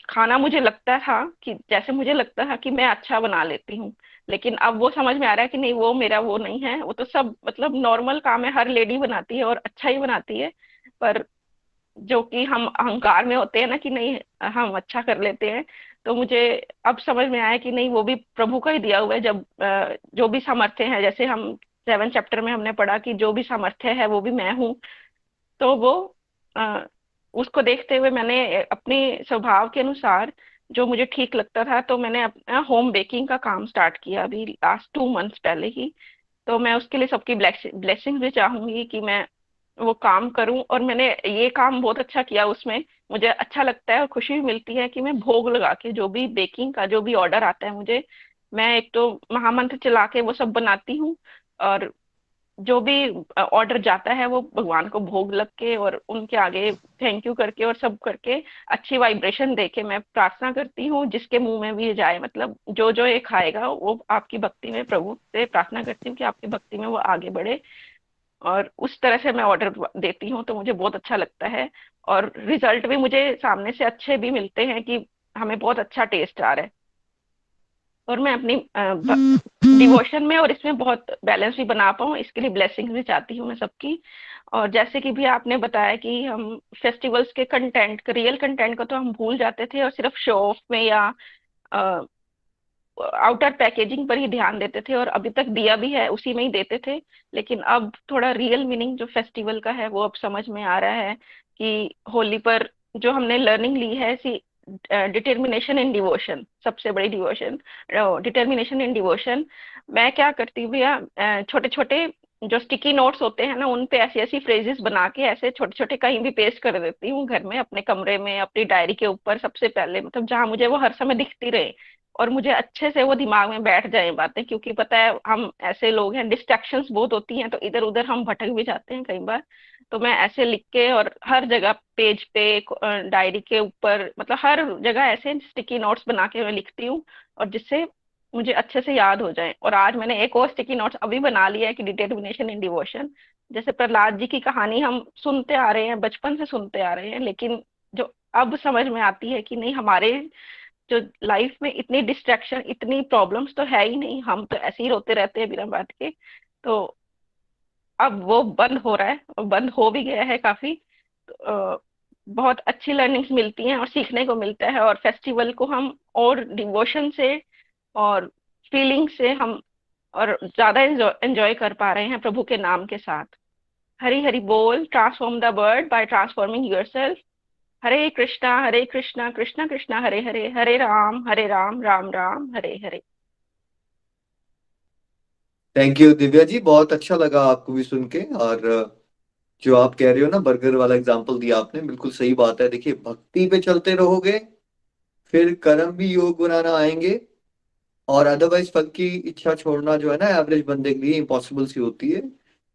खाना, मुझे लगता था कि जैसे मुझे लगता था कि मैं अच्छा बना लेती हूँ, लेकिन अब वो समझ में आ रहा है कि नहीं, वो मेरा वो नहीं है। वो तो सब मतलब नॉर्मल काम है, हर लेडी बनाती है और अच्छा ही बनाती है। पर जो कि हम अहंकार में होते हैं ना कि नहीं हम अच्छा कर लेते हैं, तो मुझे अब समझ में आया कि नहीं वो भी प्रभु का ही दिया हुआ है। जब जो भी सामर्थ्य है, जैसे हम 7 चैप्टर में हमने पढ़ा कि जो भी सामर्थ्य है वो भी मैं हूँ, तो वो अ, उसको देखते हुए मैंने अपने स्वभाव के अनुसार जो मुझे ठीक लगता था, तो मैंने अपना होम बेकिंग का काम स्टार्ट किया अभी लास्ट 2 मंथ्स पहले ही। तो मैं उसके लिए सबकी ब्लेसिंग भी चाहूंगी कि मैं वो काम करूं, और मैंने ये काम बहुत अच्छा किया। उसमें मुझे अच्छा लगता है और खुशी भी मिलती है कि मैं भोग लगा के जो भी बेकिंग का जो भी ऑर्डर आता है मुझे, मैं एक तो महामंत्र चला के वो सब बनाती हूँ, और जो भी ऑर्डर जाता है वो भगवान को भोग लग के और उनके आगे थैंक यू करके और सब करके अच्छी वाइब्रेशन दे के मैं प्रार्थना करती हूँ, जिसके मुंह में भी ये जाए, मतलब जो जो ये खाएगा वो आपकी भक्ति में, प्रभु से प्रार्थना करती हूँ कि आपकी भक्ति में वो आगे बढ़े। और उस तरह से मैं ऑर्डर देती हूँ, तो मुझे बहुत अच्छा लगता है, और रिजल्ट भी मुझे सामने से अच्छे भी मिलते हैं कि हमें बहुत अच्छा टेस्ट आ रहा है। और मैं अपनी डिवोशन में और इसमें बहुत बैलेंस भी बना पाऊँ, इसके लिए ब्लेसिंग्स भी चाहती हूँ मैं सबकी। और जैसे कि भी आपने बताया कि हम फेस्टिवल्स के कंटेंट, रियल कंटेंट को तो हम भूल जाते थे और सिर्फ शो ऑफ में या आउटर पैकेजिंग पर ही ध्यान देते थे, और अभी तक दिया भी है उसी में ही देते थे। लेकिन अब थोड़ा रियल मीनिंग जो फेस्टिवल का है वो अब समझ में आ रहा है कि होली पर जो हमने लर्निंग ली है, सी डिटर्मिनेशन इन डिवोशन, सबसे बड़ी डिवोशन, डिटर्मिनेशन इन डिवोशन। मैं क्या करती हूँ भैया, छोटे छोटे जो स्टिकी नोट्स होते हैं ना, उन पे ऐसी ऐसी फ्रेजेस बना के ऐसे छोटे छोटे कहीं भी पेस्ट कर देती हूँ, घर में अपने कमरे में अपनी डायरी के ऊपर सबसे पहले, मतलब जहां मुझे वो हर समय दिखती रहे और मुझे अच्छे से वो दिमाग में बैठ जाए बातें। क्योंकि पता है हम ऐसे लोग हैं, डिस्ट्रैक्शंस बहुत होती हैं, तो इधर उधर हम भटक भी जाते हैं कई बार। तो मैं ऐसे लिख के और हर जगह पेज पे, डायरी के ऊपर, मतलब हर जगह ऐसे स्टिकी नोट्स बना के मैं लिखती हूँ, और जिससे मुझे अच्छे से याद हो जाए। और आज मैंने एक और स्टिकी नोट्स अभी बना लिया है कि डिटर्मिनेशन इन डिवोशन। जैसे प्रहलाद जी की कहानी हम सुनते आ रहे हैं, बचपन से सुनते आ रहे हैं, लेकिन जो अब समझ में आती है कि नहीं, हमारे जो लाइफ में इतनी डिस्ट्रैक्शन, इतनी प्रॉब्लम्स तो है ही नहीं, हम तो ऐसे ही रोते रहते हैं बिना बात के। तो अब वो बंद हो रहा है, और बंद हो भी गया है काफी। तो, बहुत अच्छी लर्निंग्स मिलती हैं और सीखने को मिलता है, और फेस्टिवल को हम और डिवोशन से और फीलिंग से हम और ज्यादा एंजॉय कर पा रहे हैं प्रभु के नाम के साथ। हरि हरि बोल। Transform the world by transforming yourself. Hare Krishna Krishna Krishna Hare Hare, Hare Ram Ram Ram Hare Hare. Thank you Divya ji, बहुत अच्छा लगा आपको भी सुन के। और जो आप कह रहे हो ना, बर्गर वाला एग्जांपल दिया आपने, बिल्कुल सही बात है। देखिए, भक्ति पे चलते रहोगे फिर कर्म भी योग गुनाना आएंगे, और अदरवाइज फल की इच्छा छोड़ना जो है ना, एवरेज बंदे के लिए इम्पॉसिबल सी होती है।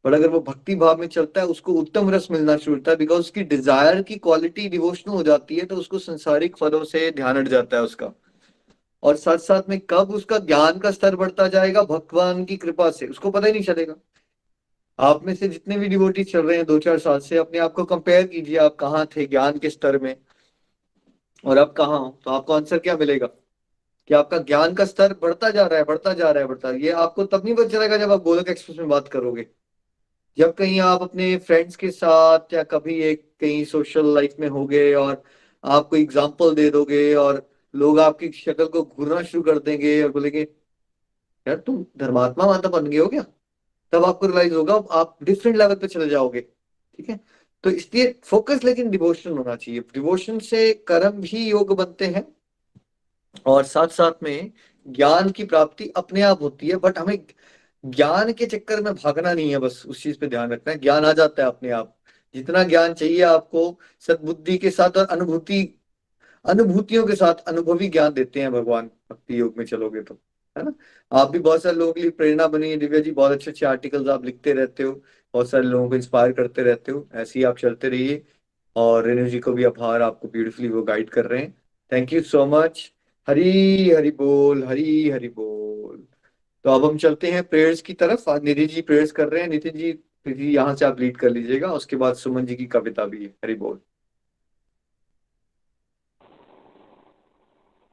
पर अगर वो भक्ति भाव में चलता है, उसको उत्तम रस मिलना शुरू होता है, बिकॉज उसकी डिजायर की क्वालिटी डिवोशनल हो जाती है, तो उसको संसारिक फलों से ध्यान हट जाता है उसका। और साथ साथ में कब उसका ज्ञान का स्तर बढ़ता जाएगा, भगवान की कृपा से, उसको पता ही नहीं चलेगा। आप में से जितने भी डिवोटी चल रहे हैं 2-4 साल से, अपने आप को कंपेयर कीजिए, आप कहाँ थे ज्ञान के स्तर में और अब कहाँ हो, तो आपको आंसर क्या मिलेगा कि आपका ज्ञान का स्तर बढ़ता जा रहा है, बढ़ता जा रहा है, बढ़ता। ये आपको तब नहीं पता चलेगा जब आप गोलक एक्सप्रेस में बात करोगे। जब कहीं आप अपने फ्रेंड्स के साथ या कभी एक कहीं सोशल लाइफ में होगे और आपको एग्जाम्पल दे दोगे, और लोग आपकी शक्ल को घूरना शुरू कर देंगे और बोलेंगे यार तुम धर्मात्मा माता बन गए हो क्या, तब आपको रियलाइज होगा, आप डिफरेंट लेवल पे चले जाओगे। ठीक है, तो इसलिए फोकस लेकिन डिवोशन होना चाहिए। डिवोशन से कर्म भी योग बनते हैं, और साथ साथ में ज्ञान की प्राप्ति अपने आप होती है। बट हमें ज्ञान के चक्कर में भागना नहीं है, बस उस चीज पे ध्यान रखना है। ज्ञान आ जाता है अपने आप, जितना ज्ञान चाहिए आपको, सद्बुद्धि के साथ और अनुभूतियों के साथ अनुभवी ज्ञान देते हैं भगवान, भक्ति योग में चलोगे तो, है ना। आप भी बहुत सारे लोगों के लिए प्रेरणा बनी है दिव्या जी, बहुत अच्छे अच्छे आर्टिकल्स आप लिखते रहते हो, बहुत सारे लोगों को इंस्पायर करते रहते हो। ऐसे ही आप चलते रहिए, और रेणु जी को भी आभार, आपको ब्यूटीफुली वो गाइड कर रहे हैं। Thank you so much. Hari Hari बोल, हरी हरि बोल। तो अब हम चलते हैं प्रेयर्स की तरफ। आज निधि जी प्रेयर्स कर रहे हैं। नितिन जी यहाँ से आप लीड कर लीजिएगा, उसके बाद सुमन जी की कविता भी है। हरि बोल।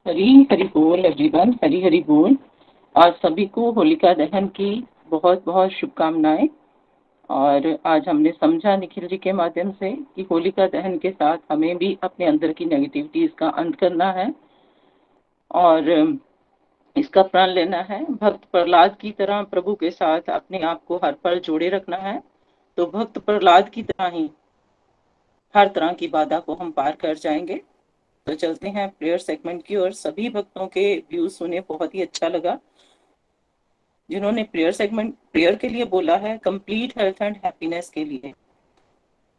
हरी हरि बोल एवरीवन, हरी हरि बोल। आज सभी को होलिका दहन की बहुत बहुत शुभकामनाएं। और आज हमने समझा निखिल जी के माध्यम से कि होलिका दहन के साथ हमें भी अपने अंदर की नेगेटिविटीज का अंत करना है और इसका प्रण लेना है। भक्त प्रहलाद की तरह प्रभु के साथ अपने आप को हर पल जोड़े रखना है। तो भक्त प्रहलाद की तरह ही हर तरह की बाधा को हम पार कर जाएंगे। तो चलते हैं प्रेयर सेगमेंट की ओर। सभी भक्तों के व्यूज सुने, बहुत ही अच्छा लगा। जिन्होंने प्रेयर के लिए बोला है, कंप्लीट हेल्थ एंड हैप्पीनेस के लिए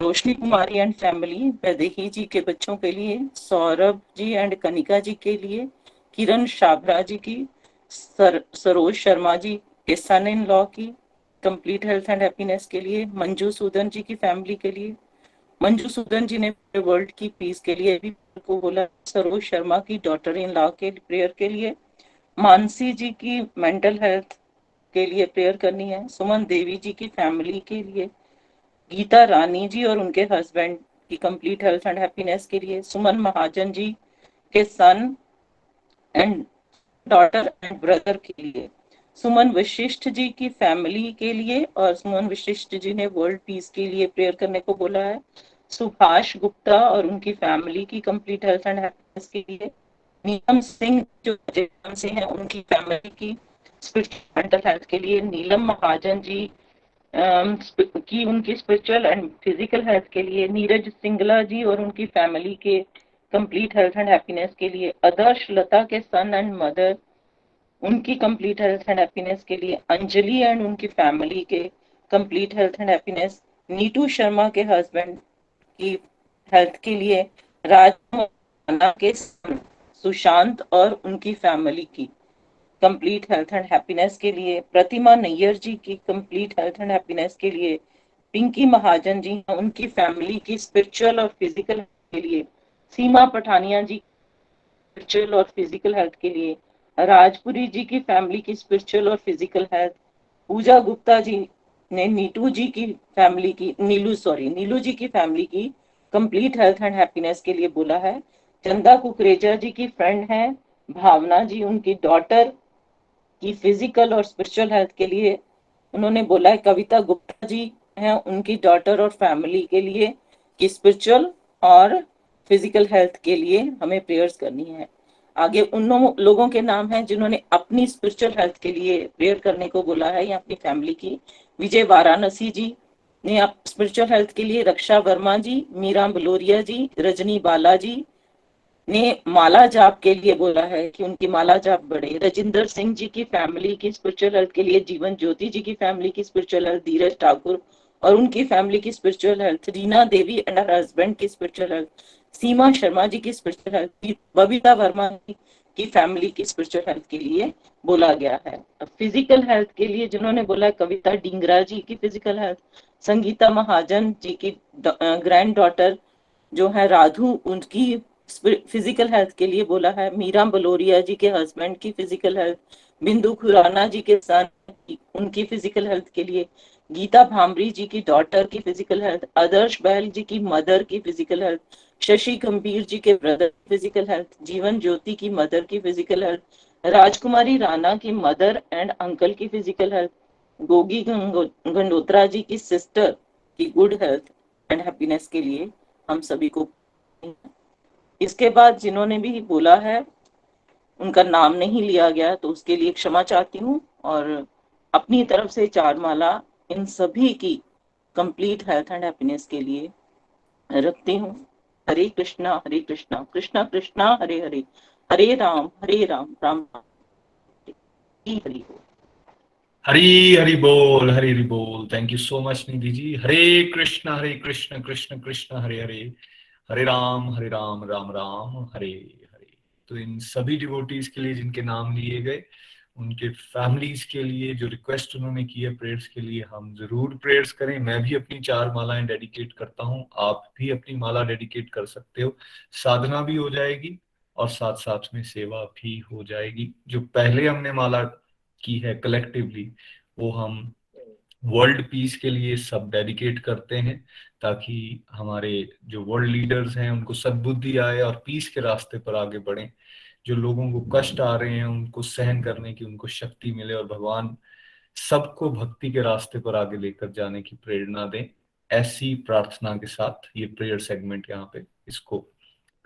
रोशनी कुमारी एंड फैमिली, वैदेही जी के बच्चों के लिए, सौरभ जी एंड कनिका जी के लिए, किरण शाबरा जी की, सरोज शर्मा जी के सन इन लॉ की कंप्लीट हेल्थ एंड हैप्पीनेस के लिए, मंजू सूदन जी की फैमिली के लिए, मंजू सूदन जी ने वर्ल्ड की पीस के लिए भी को बोला, सरोज शर्मा की डॉटर इन लॉ के प्रेयर के लिए, मानसी जी की मेंटल हेल्थ के लिए प्रेयर करनी है, सुमन देवी जी की फैमिली के लिए, गीता रानी जी और उनके हस्बैंड की कंप्लीट हेल्थ एंड हैप्पीनेस के लिए, सुमन महाजन जी के सन एंड डॉटर एंड ब्रदर के लिए, सुमन वशिष्ठ जी की फैमिली के लिए और सुमन वशिष्ठ जी ने वर्ल्ड पीस के लिए प्रेयर करने को बोला है, सुभाष गुप्ता और उनकी फैमिली की कंप्लीट हेल्थ एंड हैप्पीनेस के लिए, नीलम सिंह जो जयराम से हैं उनकी फैमिली की स्पिरिचुअल मेंटल हेल्थ के लिए, नीलम महाजन जी की उनकी स्पिरिचुअल एंड फिजिकल हेल्थ के लिए, नीरज सिंगला जी और उनकी फैमिली के कंप्लीट हेल्थ एंड हैप्पीनेस के लिए, आदर्श लता के सन एंड मदर उनकी कंप्लीट हेल्थ एंड हैप्पीनेस के लिए, अंजलि एंड उनकी फैमिली के complete health and happiness, Neetu Sharma के हस्बैंड की हेल्थ के लिए, राज के सन सुशांत और उनकी फैमिली की कंप्लीट हेल्थ एंड हैप्पीनेस के लिए, प्रतिमा नैयर जी की कंप्लीट हेल्थ एंड हैप्पीनेस के लिए, पिंकी महाजन जी उनकी फैमिली की स्पिरिचुअल और फिजिकल के लिए, सीमा पठानिया जी स्पिरिचुअल और फिजिकल हेल्थ के लिए, राजपुरी जी की फैमिली की स्पिरिचुअल और फिजिकल हेल्थ, पूजा गुप्ता जी ने नीलू जी की फैमिली की कंप्लीट हेल्थ एंड हैप्पीनेस के लिए बोला है, चंदा कुकरेजा जी की फ्रेंड है भावना जी उनकी डॉटर की फिजिकल और स्पिरिचुअल हेल्थ के लिए उन्होंने बोला है, कविता गुप्ता जी हैं उनकी डॉटर और फैमिली के लिए कि स्पिरिचुअल और फिजिकल हेल्थ के लिए हमें प्रेयर्स करनी है। आगे उन लोगों के नाम हैं जिन्होंने अपनी स्पिरिचुअल हेल्थ के लिए प्रेयर करने को बोला है या अपनी फैमिली की, विजय वाराणसी जी ने स्पिरिचुअल हेल्थ के लिए, रक्षा वर्मा जी, मीरा बलोरिया जी, रजनी बाला जी ने माला जाप के लिए बोला है कि उनकी माला जाप बढ़े, रजिंदर सिंह जी की फैमिली की स्पिरिचुअल हेल्थ के लिए, जीवन ज्योति जी की फैमिली की स्पिरिचुअल हेल्थ, धीरज ठाकुर और उनकी फैमिली की spiritual health, Reena Devi and her husband की स्पिरिचुअल हेल्थ, सीमा शर्मा जी की स्पिरिचुअल हेल्थ, बबीता वर्मा की फैमिली की स्पिरिचुअल हेल्थ के लिए बोला गया है। फिजिकल हेल्थ के लिए जिन्होंने बोला है, कविता डिंगरा जी की फिजिकल हेल्थ, संगीता महाजन जी की ग्रैंड डॉटर जो है राधु उनकी फिजिकल हेल्थ के लिए बोला है, मीरा बलोरिया जी के हस्बैंड की फिजिकल हेल्थ, बिंदु खुराना जी के सन उनकी फिजिकल हेल्थ के लिए, गीता भामरी जी की डॉटर की फिजिकल हेल्थ, आदर्श बैल जी की मदर की फिजिकल हेल्थ, शशि गंभीर जी के brother physical health, Jeevan Jyoti की मदर की फिजिकल हेल्थ, राजकुमारी राणा की मदर एंड अंकल की फिजिकल हेल्थ, गोगी गंडोत्रा जी की सिस्टर की गुड हेल्थ एंड हैप्पीनेस के लिए हम सभी को। इसके बाद जिन्होंने भी बोला है उनका नाम नहीं लिया गया तो उसके लिए क्षमा चाहती हूँ और अपनी तरफ से 4 माला इन सभी की कंप्लीट हेल्थ एंड हैप्पीनेस के लिए रखती हूँ। हरे कृष्णा कृष्णा कृष्णा हरे हरे, हरे राम राम राम हरि बोल। हरी हरी बोल, हरी हरी बोल। Thank you so much Nidhi ji. हरे कृष्ण कृष्ण कृष्ण हरे हरे, हरे राम राम राम हरे हरे। तो इन सभी डिवोटीज के लिए जिनके नाम लिए गए, उनके फैमिलीज के लिए जो रिक्वेस्ट उन्होंने की है प्रेयर्स के लिए, हम जरूर प्रेयर्स करें। मैं भी अपनी 4 मालाएं डेडिकेट करता हूं, आप भी अपनी माला डेडिकेट कर सकते हो। साधना भी हो जाएगी और साथ साथ में सेवा भी हो जाएगी। जो पहले हमने माला की है कलेक्टिवली, वो हम वर्ल्ड पीस के लिए सब डेडिकेट करते हैं, ताकि हमारे जो वर्ल्ड लीडर्स हैं उनको सद्बुद्धि आए और पीस के रास्ते पर आगे बढ़ें। जो लोगों को कष्ट आ रहे हैं उनको सहन करने की उनको शक्ति मिले और भगवान सबको भक्ति के रास्ते पर आगे लेकर जाने की प्रेरणा दें। ऐसी प्रार्थना के साथ ये प्रेयर सेगमेंट यहाँ पे इसको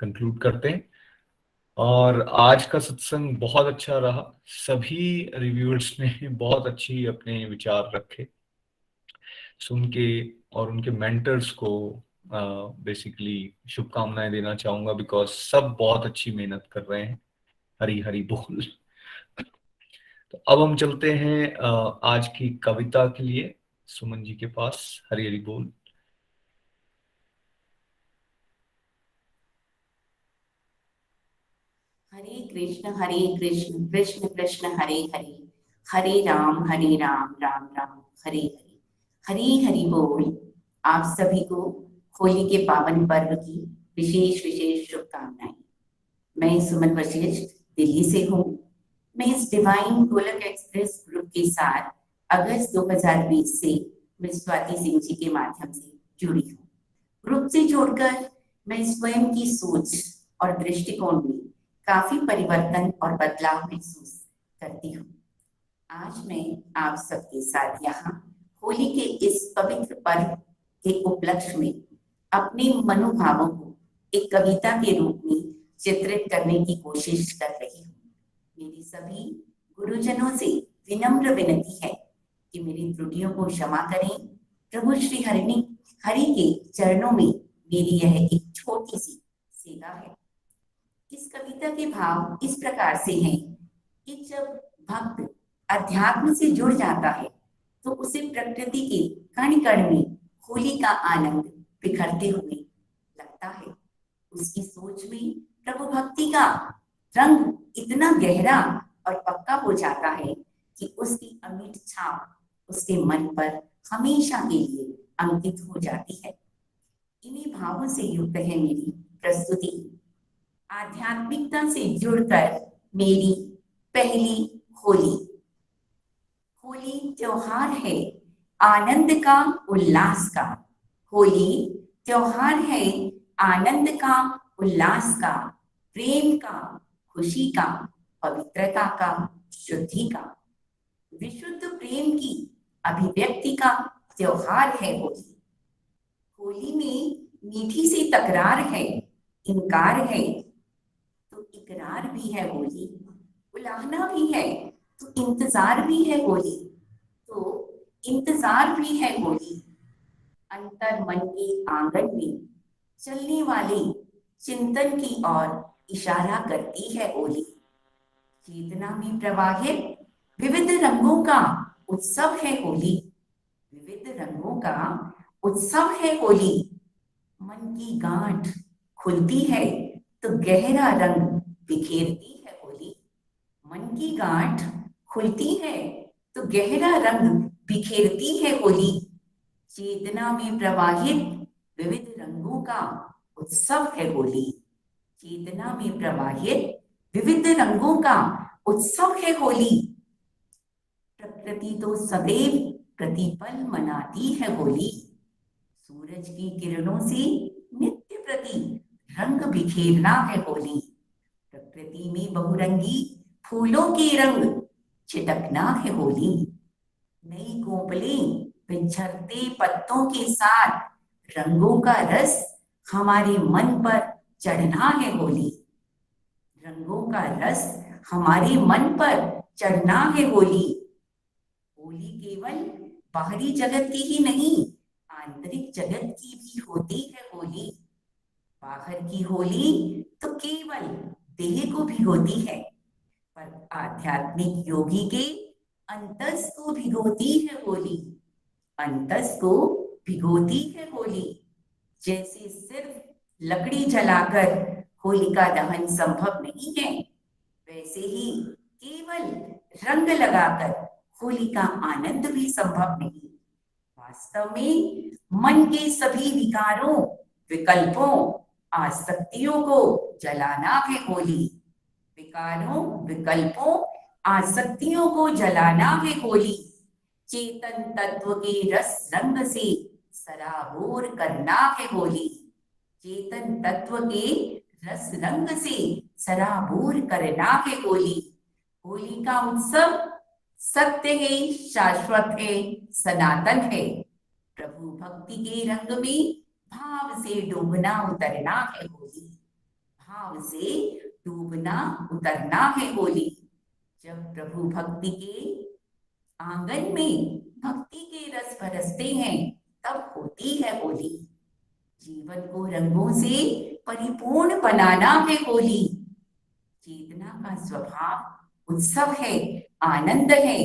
कंक्लूड करते हैं। और आज का सत्संग बहुत अच्छा रहा, सभी रिव्यूअर्स ने बहुत अच्छी अपने विचार रखे, सुन के और उनके मेंटर्स को बेसिकली शुभकामनाएं देना चाहूंगा, बिकॉज सब बहुत अच्छी मेहनत कर रहे हैं। हरी हरी बोल। तो अब हम चलते हैं आज की कविता के लिए सुमन जी के पास। हरी हरी बोल। हरे कृष्ण कृष्ण कृष्ण हरे हरे, हरे राम राम राम हरे हरे। हरी हरि बोल। आप सभी को होली के पावन पर्व की विशेष शुभकामनाएं। मैं सुमन वशिष्ठ दिल्ली से हूँ। मैं इस डिवाइन गोलक एक्सप्रेस ग्रुप के साथ अगस्त 2020 से मिस स्वाति सिंह जी के माध्यम से जुड़ी हूँ। ग्रुप से जोड़कर मैं स्वयं की सोच और दृष्टिकोण में काफी परिवर्तन और बदलाव महसूस करती हूँ। आज मैं आप सबके साथ यहाँ होली के इस पवित्र पर्व के उपलक्ष्य में अपने मनोभावों को एक कविता के रूप में चित्रित करने की कोशिश कर रही हूँ। मेरी सभी गुरुजनों से विनम्र विनती है कि मेरी त्रुटियों को क्षमा करें। प्रभु श्री हरि के चरणों में मेरी यह एक छोटी सी सेवा है। इस कविता के भाव इस प्रकार से हैं कि जब भक्त अध्यात्म से जुड़ जाता है तो उसे प्रकृति के कण कण में होली का आनंद बिखरते हुए लगता है। उसकी सोच में प्रभु भक्ति का रंग इतना गहरा और पक्का हो जाता है कि उसकी अमिट छाप उसके मन पर हमेशा के लिए अंकित हो जाती है। इन्हीं भावों से युक्त है मेरी प्रस्तुति। आध्यात्मिकता से जुड़कर मेरी पहली होली। होली त्योहार है आनंद का उल्लास का। होली त्योहार है आनंद का उल्लास का, प्रेम का, खुशी का, पवित्रता का, शुद्धि का, विशुद्ध प्रेम की अभिव्यक्ति का त्योहार है होली। होली में मीठी सी तकरार है, इनकार है तो इकरार भी है होली, उलाहना भी है तो इंतजार भी है होली, तो इंतजार भी है होली। अंतर मन के आंगन में चलने वाले चिंतन की ओर इशारा करती है होली। चेतना में प्रवाहित विविध रंगों का उत्सव है होली। विविध रंगों का उत्सव है होली। मन की गांठ खुलती है तो गहरा रंग बिखेरती है होली। मन की गांठ खुलती है तो गहरा रंग बिखेरती है होली। चेतना में प्रवाहित विविध रंगों का उत्सव है होली। चेतना में प्रवाहित विविध रंगों का उत्सव है होली। प्रकृति तो सदैव प्रतिपल मनाती है होली। सूरज की किरणों से नित्य प्रति रंग बिखेरना है होली। प्रकृति में बहुरंगी फूलों के रंग छिटकना है होली। नई कोपलें बिछड़ते पत्तों के साथ रंगों का रस हमारे मन पर चढ़ना है होली। रंगों का रस हमारे मन पर चढ़ना है होली। होली केवल बाहरी जगत की ही नहीं, आंतरिक जगत की भी होती है होली। बाहर की होली तो केवल देह को भी होती है, पर आध्यात्मिक योगी के अंतस को भिगोती है होली। अंतस को भिगोती है होली। जैसे सिर्फ लकड़ी जलाकर होलिका दहन संभव नहीं है, वैसे ही केवल रंग लगाकर होली का आनंद भी संभव नहीं। वास्तव में मन के सभी विकारों, विकल्पों, आसक्तियों को जलाना है होली। विकारों, विकल्पों, आसक्तियों को जलाना है होली। चेतन तत्व के रस रंग से सराबोर करना है होली। चेतन तत्व के रस रंग से सराबोर करना है होली। होली का उत्सव सत्य है, शाश्वत है, सनातन है। प्रभु भक्ति के रंग में भाव से डूबना उतरना है होली। भाव से डूबना उतरना है होली। जब प्रभु भक्ति के आंगन में भक्ति के रस बरसते हैं तब होती है होली। जीवन को रंगों से परिपूर्ण बनाना है होली। चेतना का स्वभाव उत्सव है, आनंद है,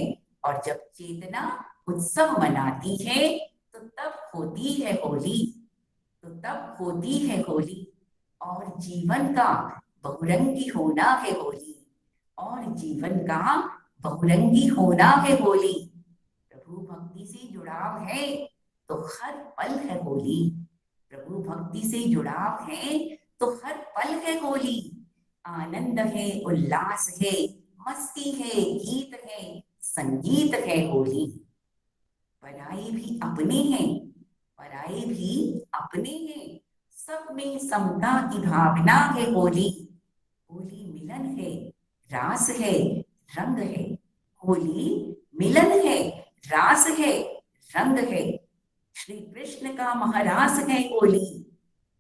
और जब चेतना उत्सव मनाती है तो तब होती है होली। तो तब होती है होली। और जीवन का बहुरंगी होना है होली। और जीवन का बहुरंगी होना है होली। प्रभु भक्ति से जुड़ाव है तो हर पल है होली। प्रभु भक्ति से जुड़ाव है तो हर पल है होली। आनंद है, उल्लास है, मस्ती है, गीत है, संगीत है होली। पराई भी अपने हैं, पराई भी अपने हैं, सब में समता की भावना है होली। होली मिलन है, रास है, रंग है। होली मिलन है, रास है, रंग है। श्री कृष्ण का महारास है होली।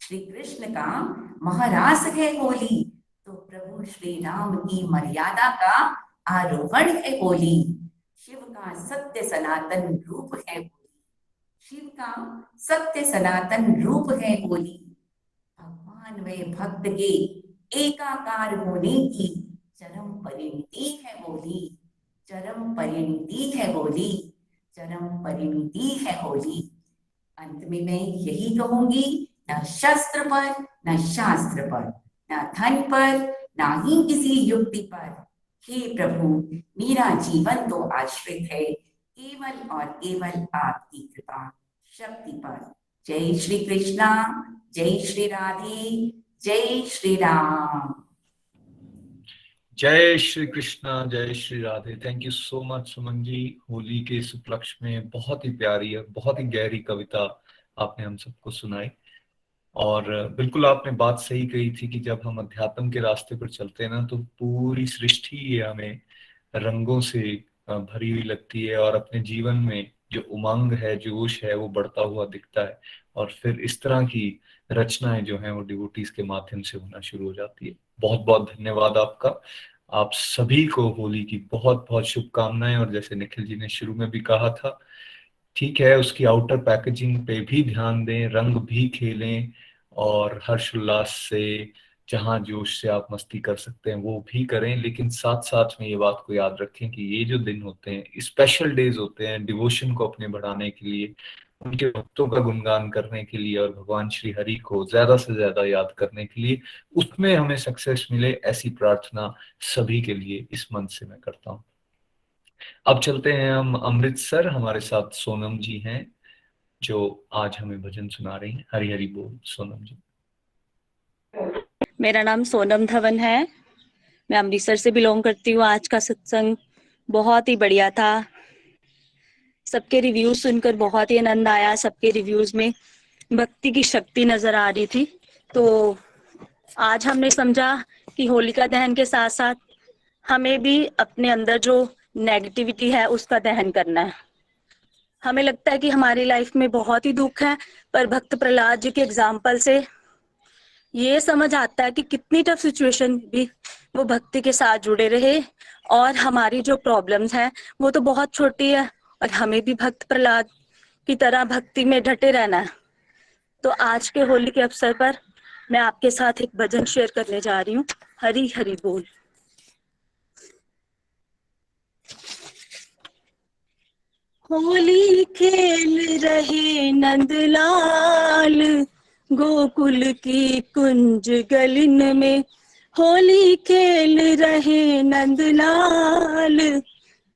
श्री कृष्ण का महारास है होली। तो प्रभु श्री राम की मर्यादा का आरोहण है होली। शिव का सत्य सनातन रूप है होली। शिव का सत्य सनातन रूप है होली। भगवान में भक्त के एकाकार होने की चरम परिणति है होली। चरम परिणति है होली। चरम परिणति है होली। अंत में मैं यही कहूंगी, न शस्त्र पर, न शास्त्र पर, न धन पर, न ही किसी युक्ति पर। हे प्रभु, मेरा जीवन तो आश्रित है केवल और केवल आपकी कृपा शक्ति पर। जय श्री कृष्णा, जय श्री राधे, जय श्री राम। जय श्री कृष्णा, जय Shri Radhe. Thank you so much Suman ji. Holi के इस उपलक्ष्य में बहुत ही प्यारी और बहुत ही गहरी कविता आपने हम सबको सुनाई। और बिल्कुल आपने बात सही कही थी कि जब हम अध्यात्म के रास्ते पर चलते हैं ना तो पूरी सृष्टि ये हमें रंगों से भरी हुई लगती है और अपने जीवन में जो उमंग है, जोश है, वो बढ़ता हुआ दिखता है। और फिर इस तरह की रचनाएं जो हैं वो डिवोटीज के माध्यम से होना शुरू हो जाती है। बहुत बहुत धन्यवाद आपका। आप सभी को होली की बहुत बहुत शुभकामनाएं। और जैसे निखिल जी ने शुरू में भी कहा था, ठीक है, उसकी आउटर पैकेजिंग पे भी ध्यान दें, रंग भी खेलें और हर्षोल्लास से, जहां जोश से आप मस्ती कर सकते हैं वो भी करें। लेकिन साथ साथ में ये बात को याद रखें कि ये जो दिन होते हैं, स्पेशल डेज होते हैं डिवोशन को अपने बढ़ाने के लिए, उनके भक्तों का गुणगान करने के लिए और भगवान श्री हरि को ज्यादा से ज्यादा याद करने के लिए, उसमें हमें सक्सेस मिले, ऐसी प्रार्थना सभी के लिए इस मन से मैं करता हूँ। अब चलते हैं हम अमृतसर। हमारे साथ सोनम जी हैं जो आज हमें भजन सुना रही हैं। हरि हरि बोल सोनम जी। मेरा नाम सोनम धवन है, मैं अमृतसर से बिलोंग करती हूँ। आज का सत्संग बहुत ही बढ़िया था। सबके रिव्यूज सुनकर बहुत ही आनंद आया। सबके रिव्यूज में भक्ति की शक्ति नजर आ रही थी। तो आज हमने समझा कि होलिका दहन के साथ साथ हमें भी अपने अंदर जो नेगेटिविटी है उसका दहन करना है। हमें लगता है कि हमारी लाइफ में बहुत ही दुख है, पर भक्त प्रहलाद जी के एग्जाम्पल से ये समझ आता है कि कितनी टफ सिचुएशन भी वो भक्ति के साथ जुड़े रहे और हमारी जो प्रॉब्लम्स हैं वो तो बहुत छोटी है और हमें भी भक्त प्रहलाद की तरह भक्ति में डटे रहना है। तो आज के होली के अवसर पर मैं आपके साथ एक भजन शेयर करने जा रही हूँ। हरि हरि बोल। होली खेल रहे नंदलाल गोकुल की कुंज गलिन में। होली खेल रहे नंदलाल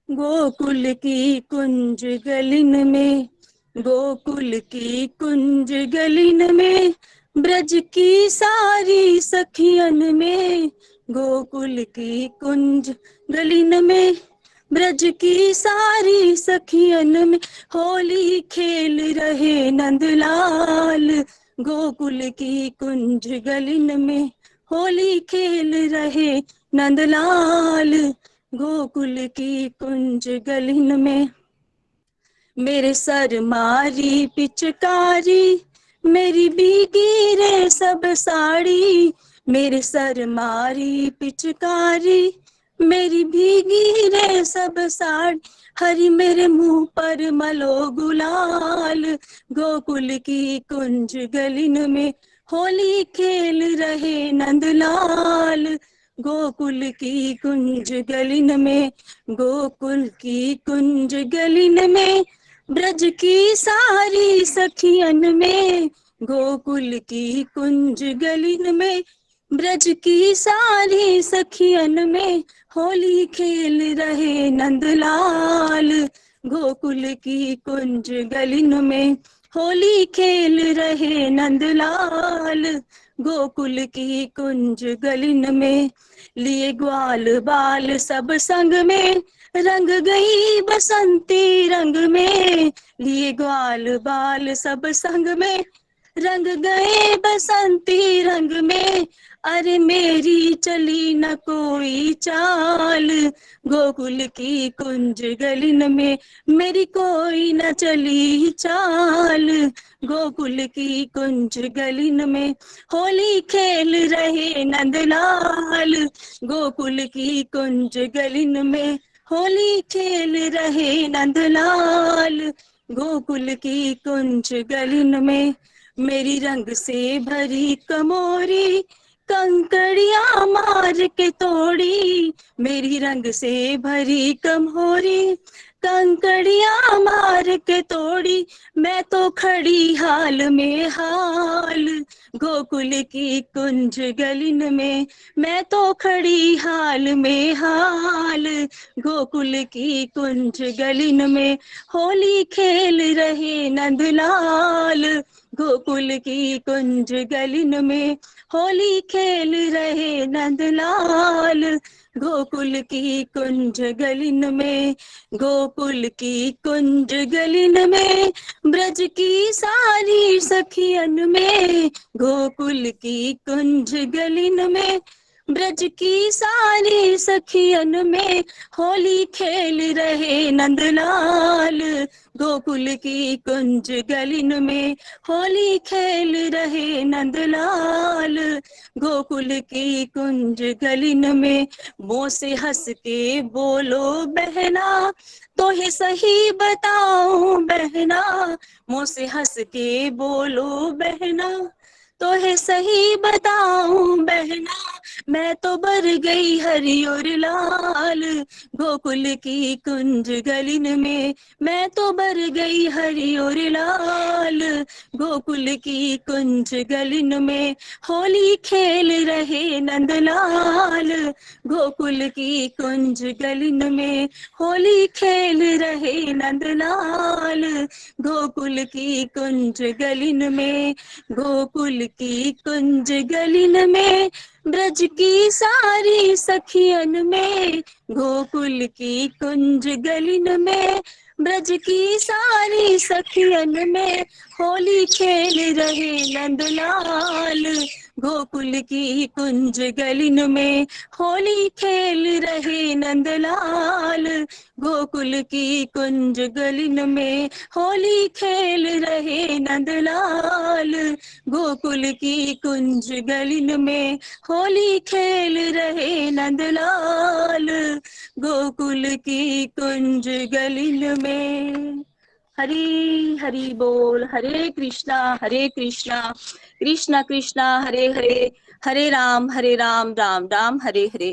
गोकुल की कुंज गलिन में। गोकुल की कुंज गलिन में ब्रज की सारी सखियन में। गोकुल की कुंज गलिन में ब्रज की सारी सखियन में। होली खेल रहे नंदलाल गोकुल की कुंज गलिन में। होली खेल रहे नंदलाल गोकुल की कुंज गलिन में मेरे सर मारी पिचकारी, मेरी भीगी रे सब साड़ी, मेरे सर मारी पिचकारी, मेरी भीगी रे सब साड़ी, हरी मेरे मुंह पर मलो गुलाल, गोकुल की कुंज गलिन में होली खेल रहे नंदलाल, गोकुल की कुंज गलिन में, गोकुल की कुंज गलिन में, ब्रज की सारी सखियन में, गोकुल की कुंज गलिन में, ब्रज की सारी सखियन में होली खेल रहे नंदलाल, गोकुल की कुंज गलिन में होली खेल रहे नंदलाल, गोकुल की कुंज गलिन में, लिए ग्वाल बाल सब संग में, रंग गई बसंती रंग में, लिए ग्वाल बाल सब संग में, रंग गए बसंती रंग में, अरे मेरी चली न कोई चाल, गोकुल की कुंज गलिन में मेरी कोई न चली चाल, गोकुल की कुंज गलिन में होली खेल रहे नंदलाल, गोकुल की कुंज गलिन में होली खेल रहे नंदलाल, गोकुल की कुंज गलिन में मेरी रंग से भरी कमोरी, कंकड़िया मार के तोड़ी, मेरी रंग से भरी कमोरी, कंकड़िया मार के तोड़ी, मैं तो खड़ी हाल में हाल, गोकुल की कुंज गलिन में मैं तो खड़ी हाल में हाल, गोकुल की कुंज गलिन में होली खेल रहे नंदलाल, गोकुल की कुंज गलिन में होली खेल रहे नंदलाल, गोकुल की कुंज गलिन में, गोकुल की कुंज गलिन में, ब्रज की सारी सखियन में, गोकुल की कुंज गलिन में, ब्रज की सारी सखियन में होली खेल रहे नंदलाल, गोकुल की कुंज गलिन में होली खेल रहे नंदलाल, गोकुल की कुंज गलिन में, मुंह से हंस के बोलो बहना, तो है सही बताऊं बहना, मुंह से हंस के बोलो बहना, तो है सही बताऊं बहना, मैं तो बर गई हरी और लाल, गोकुल की कुंज गलिन में मैं तो बर गई हरी और लाल, गोकुल की कुंज गलिन में होली खेल रहे नंदलाल, गोकुल की कुंज गलिन में होली खेल रहे नंदलाल, गोकुल की कुंज गलिन में, गोकुल की कुंज गलिन में, ब्रज की सारी सखियन में, गोकुल की कुंज गलिन में, ब्रज की सारी सखियन में होली खेल रहे नंदलाल, गोकुल की कुंज गलिन में होली खेल रहे नंदलाल, गोकुल की कुंज गलिन में होली खेल रहे नंदलाल, गोकुल की कुंज गलिन में होली खेल रहे नंदलाल, गोकुल की कुंज गलिन में। हरी हरि बोल, हरे कृष्णा कृष्णा कृष्णा हरे हरे, हरे राम राम राम हरे हरे,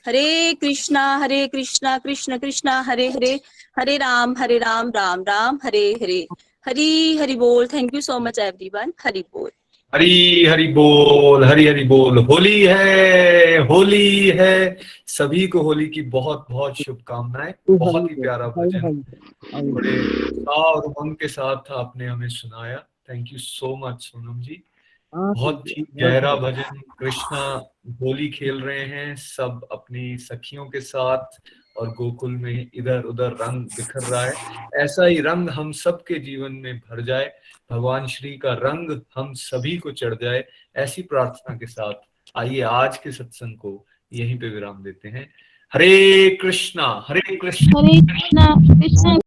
हरे कृष्णा कृष्ण कृष्णा हरे हरे, हरे राम राम राम हरे हरे, हरी हरि बोल। Thank you so much everyone. Hari बोल, हरी हरि बोल। होली है। सभी को होली की बहुत बहुत शुभकामनाएं। बहुत ही प्यारा भजन, बड़े उत्साह और उमंग के साथ आपने हमें सुनाया। Thank you so much Sonam ji. बहुत ही गहरा भजन। कृष्णा होली खेल रहे हैं सब अपनी सखियों के साथ, और गोकुल में इधर उधर रंग बिखर रहा है। ऐसा ही रंग हम सबके जीवन में भर जाए, भगवान श्री का रंग हम सभी को चढ़ जाए, ऐसी प्रार्थना के साथ आइए आज के सत्संग को यहीं पे विराम देते हैं। हरे कृष्णा हरे कृष्णा हरे कृष्णा कृष्णा